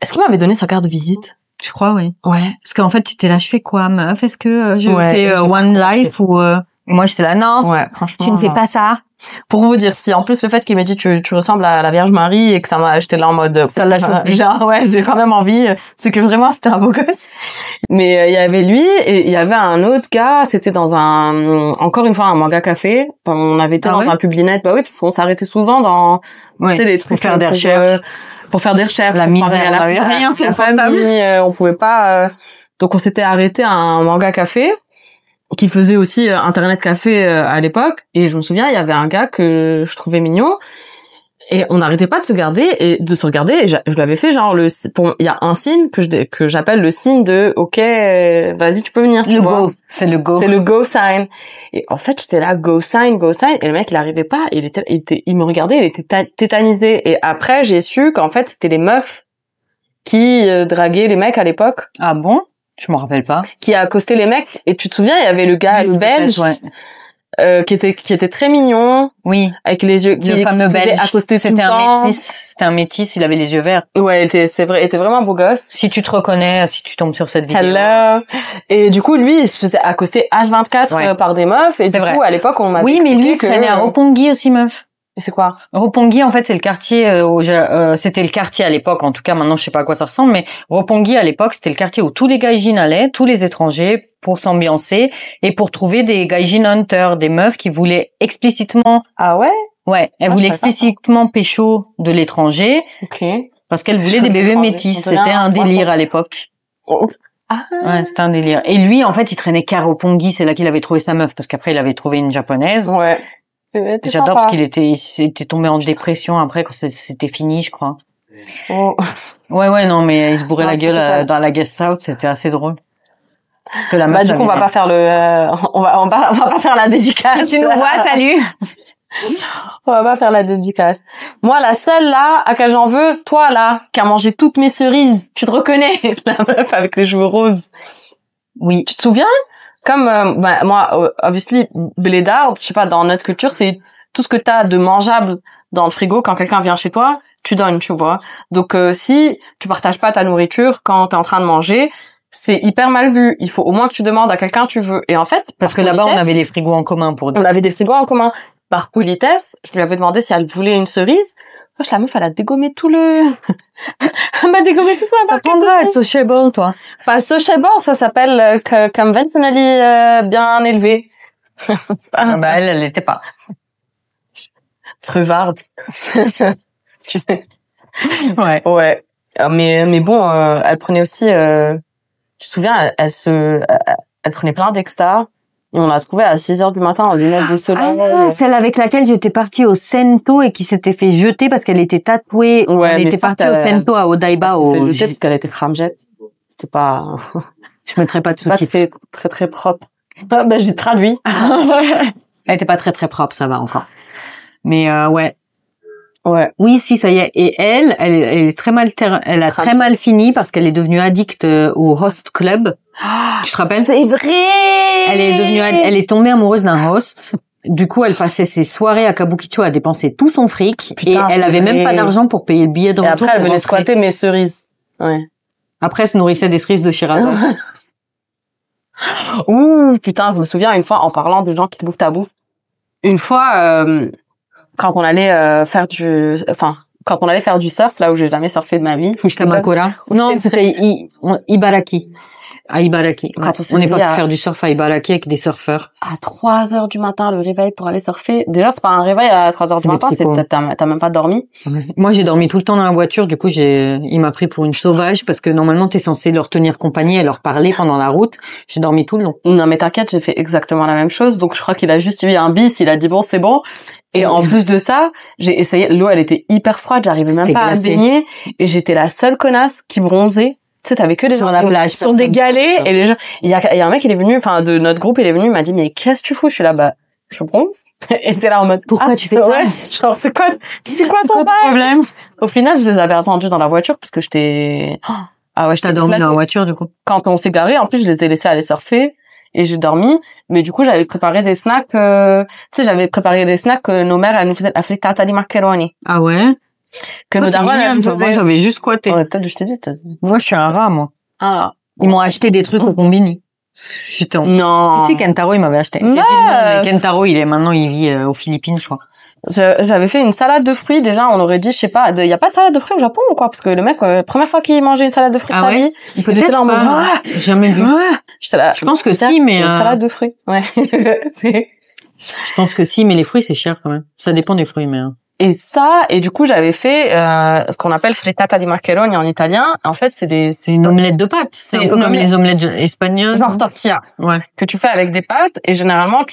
Est-ce qu'il m'avait donné sa carte de visite? Je crois, oui. Ouais. Parce qu'en fait, tu étais là, je fais quoi, meuf? Est-ce que je fais One Life ou moi, j'étais là, non. Ouais, franchement. Tu ne fais pas ça. Pour vous dire, si en plus le fait qu'il m'ait dit tu ressembles à la Vierge Marie et que j'étais là en mode ça l'a chauffé. Genre ouais, j'ai quand même envie, c'est que vraiment c'était un beau gosse. Mais il y avait lui et il y avait un autre gars, c'était dans encore une fois un manga café. On avait été dans un Publinet, bah oui, parce qu'on s'arrêtait souvent dans tu sais les trucs pour faire des recherches. Pour faire des recherches, la misère, on avait rien sur la famille, on pouvait pas donc on s'était arrêté à un manga café qui faisait aussi Internet Café à l'époque, et je me souviens, il y avait un gars que je trouvais mignon, et on n'arrêtait pas de se regarder, et je l'avais fait genre il y a un signe que j'appelle le signe de OK, vas-y, tu peux venir, tu vois. Go, c'est le go. C'est le go sign. Et en fait, j'étais là go sign, et le mec il arrivait pas, il me regardait, il était tétanisé, et après j'ai su qu'en fait, c'était les meufs qui draguaient les mecs à l'époque. Ah bon? Je me rappelle pas. Qui a accosté les mecs. Et tu te souviens, il y avait le gars, le belge, qui était très mignon. Oui. Avec les yeux, le fameux belge. C'était un métis, il avait les yeux verts. Ouais, c'est vrai, il était vraiment un beau gosse. Si tu te reconnais, si tu tombes sur cette vidéo. Hello. Et du coup, lui, il se faisait accoster H24 par des meufs. Et du coup, à l'époque, on m'avait Oui, mais lui, il traînait à Roppongi aussi, meuf. Et c'est quoi? Roppongi, en fait, c'est le quartier c'était le quartier à l'époque, en tout cas maintenant je sais pas à quoi ça ressemble, mais Roppongi à l'époque c'était le quartier où tous les gaijins allaient, tous les étrangers, pour s'ambiancer et pour trouver des gaijin hunters, des meufs qui voulaient explicitement... Ah ouais? Ouais, elles voulaient explicitement pécho de l'étranger, parce qu'elles voulaient des bébés métis, c'était un délire à l'époque. Ah. Ouais, c'était un délire. Et lui, en fait, il traînait qu'à Roppongi, c'est là qu'il avait trouvé sa meuf, parce qu'après il avait trouvé une japonaise. Ouais. J'adore parce il était tombé en dépression après quand c'était fini, je crois. Oh. Ouais, non, mais il se bourrait la gueule dans la guest house, c'était assez drôle. Parce que la meuf, du coup, on va pas faire on va pas faire la dédicace. Si tu nous vois, salut. On va pas faire la dédicace. Moi, la seule là, à laquelle j'en veux, toi là, qui a mangé toutes mes cerises, tu te reconnais? La meuf avec les cheveux roses. Oui. Tu te souviens? Comme moi, obviously, blédard, je sais pas, dans notre culture, c'est tout ce que t'as de mangeable dans le frigo quand quelqu'un vient chez toi, tu donnes, tu vois. Donc si tu partages pas ta nourriture quand t'es en train de manger, c'est hyper mal vu. Il faut au moins que tu demandes à quelqu'un tu veux. Et en fait, parce que là-bas on avait des frigos en commun pour. On avait des frigos en commun. Par politesse, je lui avais demandé si elle voulait une cerise. La meuf, elle a dégommé tout le... Elle m'a dégommé tout ça. Ça prendra être sociable, toi. Pas sociable, ça s'appelle conventionally bien élevé. Elle l'était pas. Crevarde. Tu sais. Ouais. Ouais. Mais bon, elle prenait aussi... tu te souviens, elle prenait plein d'extas. Et on l'a trouvée à 6h du matin en lunettes de soleil. Ah, celle avec laquelle j'étais partie au Sento et qui s'était fait jeter parce qu'elle était tatouée. Ouais, on était partie au Sento à Odaiba. Elle s'était fait jeter parce qu'elle était ramjet. C'était pas... Je mettrais pas de sous-titres. C'était très très propre. J'ai traduit. Elle était pas très très propre, ça va encore. Mais ouais. Ouais. Oui, si, ça y est. Et elle est très mal, elle a très mal fini parce qu'elle est devenue addicte au host club. Tu te rappelles? C'est vrai! Elle est tombée amoureuse d'un host. Du coup, elle passait ses soirées à Kabukicho à dépenser tout son fric. Putain, et elle avait même pas d'argent pour payer le billet de retour. Et après, elle venait squatter mes cerises. Ouais. Après, elle se nourrissait des cerises de Shirazan. Ouh, putain, je me souviens une fois, en parlant de gens qui te bouffent ta bouffe. Une fois, quand on allait faire quand on allait faire du surf, là où j'ai jamais surfé de ma vie. Kamakura. Non, c'était Ibaraki. À Ibaraki. Ouais. On est parti faire du surf à Ibaraki avec des surfeurs. À 3h du matin, le réveil pour aller surfer. Déjà, c'est pas un réveil à 3h du matin, t'as même pas dormi. Moi, j'ai dormi tout le temps dans la voiture. Du coup, il m'a pris pour une sauvage parce que normalement, t'es censé leur tenir compagnie et leur parler pendant la route. J'ai dormi tout le long. Non, mais t'inquiète, j'ai fait exactement la même chose. Donc, je crois qu'il a juste eu un bis. Il a dit bon, c'est bon. Et en plus de ça, j'ai essayé. L'eau, elle était hyper froide. J'arrivais même pas à baigner. Et j'étais la seule connasse qui bronzait. Tu sais, t'avais que des sur la plage, sur des galets, et les gens, il y a un mec, il est venu, enfin, de notre groupe, il est venu, il m'a dit, mais qu'est-ce que tu fous? Je suis là, je bronze. Et t'es là en mode, pourquoi tu fais ça? Ouais. Genre, c'est quoi ton problème? Au final, je les avais attendus dans la voiture parce que j'étais... Ah ouais, t'as dormi dans la voiture, du coup? Quand on s'est garé, en plus, je les ai laissés aller surfer et j'ai dormi. Mais du coup, j'avais préparé des snacks, tu sais, j'avais préparé des snacks que nos mères, elles nous faisaient la frittata di macaroni. Ah ouais? Que nos darons, elles nous faisaient... Moi, j'avais juste squatté. Ouais, peut-être, je t'ai dit. Moi, je suis un rat, moi. Ah. Ils m'ont acheté des trucs au combini. J'étais en... Non. Si, Kentaro, il m'avait acheté. Mais Kentaro, maintenant, il vit aux Philippines, je crois. J'avais fait une salade de fruits. Déjà, on aurait dit, je sais pas, y a pas de salade de fruits au Japon ou quoi? Parce que le mec, première fois qu'il mangeait une salade de fruits de sa vie, il était là en mode, jamais vu. J'étais là. Je pense que si, mais une salade de fruits. Ouais. Je pense que si, mais les fruits, c'est cher quand même. Ça dépend des fruits, mais... Et du coup, j'avais fait ce qu'on appelle frittata di macaroni en italien. En fait, c'est une omelette de pâtes. C'est un peu comme les omelettes espagnoles. Genre tortilla. Ouais. Que tu fais avec des pâtes. Et généralement,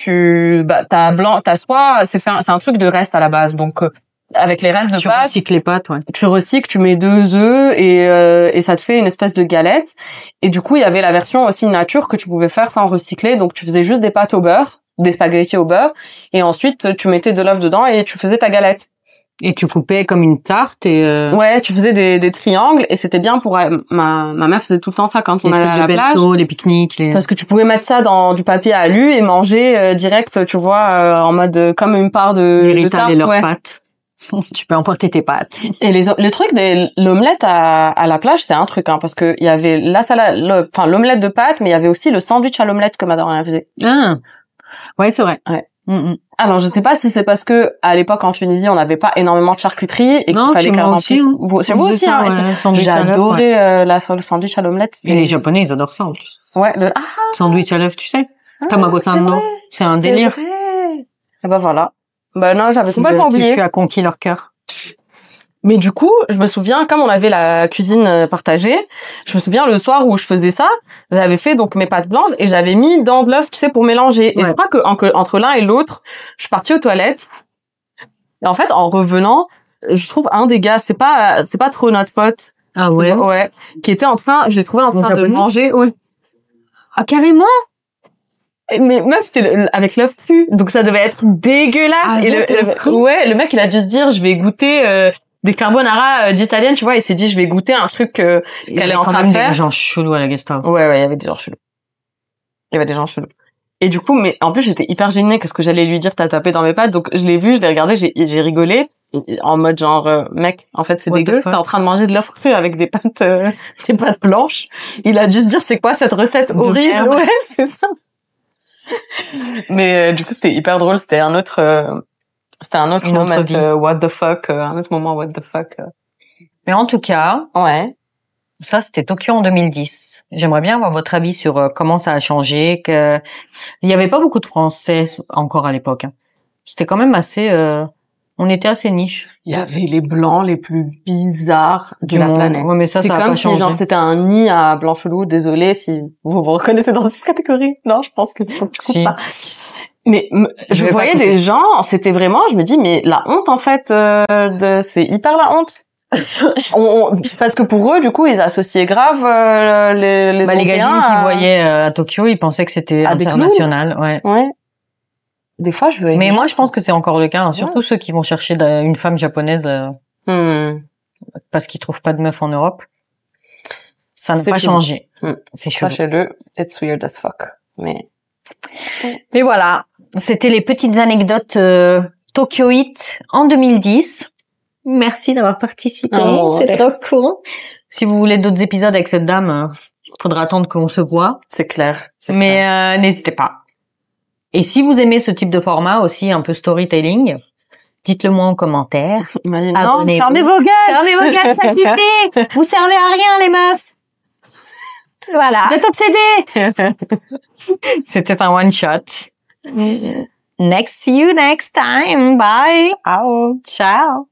t'as soit, c'est un truc de reste à la base. Donc, avec les restes de pâtes. Tu recycles les pâtes, ouais. Tu recycles, tu mets 2 œufs et ça te fait une espèce de galette. Et du coup, il y avait la version aussi nature que tu pouvais faire sans recycler. Donc, tu faisais juste des pâtes au beurre, des spaghettis au beurre. Et ensuite, tu mettais de l'œuf dedans et tu faisais ta galette. Et tu coupais comme une tarte et Ouais, tu faisais des triangles et c'était bien pour ma mère faisait tout le temps ça quand on allait à la plage. Les pique-niques, Parce que tu pouvais mettre ça dans du papier alu et manger direct, tu vois, en mode comme une part de tarte. Et leurs pâtes. Tu peux emporter tes pâtes. Et le truc de l'omelette à la plage, c'est un truc parce que il y avait la salade, l'omelette de pâtes, mais il y avait aussi le sandwich à l'omelette que madame faisait. Ah. Ouais, c'est vrai. Ouais. Alors, je sais pas si c'est parce que à l'époque en Tunisie, on n'avait pas énormément de charcuterie et qu'il fallait qu'elle remplisse. C'est vous aussi, j'adorais le sandwich à l'omelette. Et les Japonais, ils adorent ça en plus. Ouais, sandwich à l'œuf, tu sais. Tamago sando, c'est un délire. Et ben voilà. Ben non, j'avais complètement oublié. Tu as conquis leur cœur. Mais du coup, je me souviens, comme on avait la cuisine partagée, je me souviens le soir où je faisais ça, j'avais fait donc mes pâtes blanches et j'avais mis dans de l'œuf, tu sais, pour mélanger. Ouais. Et je crois que entre l'un et l'autre, je suis partie aux toilettes. Et en fait, en revenant, je trouve un des gars, c'était pas trop notre pote. Ah ouais? Ouais. Qui était en train, je l'ai trouvé en train de manger. Ouais. Ah, carrément? Mais meuf, c'était avec l'œuf cru. Donc ça devait être dégueulasse. Ah, et le mec, il a dû se dire, je vais goûter, des carbonara d'italienne, tu vois, il s'est dit je vais goûter un truc qu'elle est en train de faire. Il y avait des gens chelous à la Gestapo. Ouais, il y avait des gens chelous. Et du coup, mais en plus j'étais hyper gênée parce que j'allais lui dire t'as tapé dans mes pâtes, donc je l'ai vu, je l'ai regardé, j'ai rigolé en mode genre mec, en fait c'est dégueu, t'es en train de manger de l'œuf cru avec des pâtes blanches. Il a dû se dire c'est quoi cette recette horrible. Ouais, c'est ça. Mais du coup c'était hyper drôle, c'était un autre moment what the fuck, un autre moment what the fuck. Mais en tout cas, ouais. Ça c'était Tokyo en 2010. J'aimerais bien avoir votre avis sur comment ça a changé, que il y avait pas beaucoup de Français encore à l'époque. C'était quand même assez on était assez niche. Il y avait les blancs les plus bizarres de la planète. Ouais, mais ça a comme pas changé. Si genre c'était un nid à Blanchelou, désolé si vous vous reconnaissez dans cette catégorie. Non, je pense que faut que tu coupes ça. Mais je voyais des gens, c'était vraiment, je me dis mais la honte en fait c'est hyper la honte. Parce que pour eux du coup ils associaient grave les gars qui voyaient à Tokyo, ils pensaient que c'était international. Ouais. Des fois je veux. Mais moi je pense que c'est encore le cas, surtout ceux qui vont chercher une femme japonaise parce qu'ils trouvent pas de meuf en Europe. Ça n'a pas changé. C'est chelou. Sachez-le, it's weird as fuck. Mais voilà, c'était les petites anecdotes Tokyoite en 2010. Merci d'avoir participé, c'est trop cool. Si vous voulez d'autres épisodes avec cette dame, faudra attendre qu'on se voit. C'est clair. Mais n'hésitez pas. Et si vous aimez ce type de format aussi, un peu storytelling, dites-le moi en commentaire. Abonnez-vous. Fermez vos gueules, ça suffit. Vous servez à rien, les meufs. Voilà. Vous êtes obsédés. C'était un one shot. See you next time. Bye. Ciao. Ciao.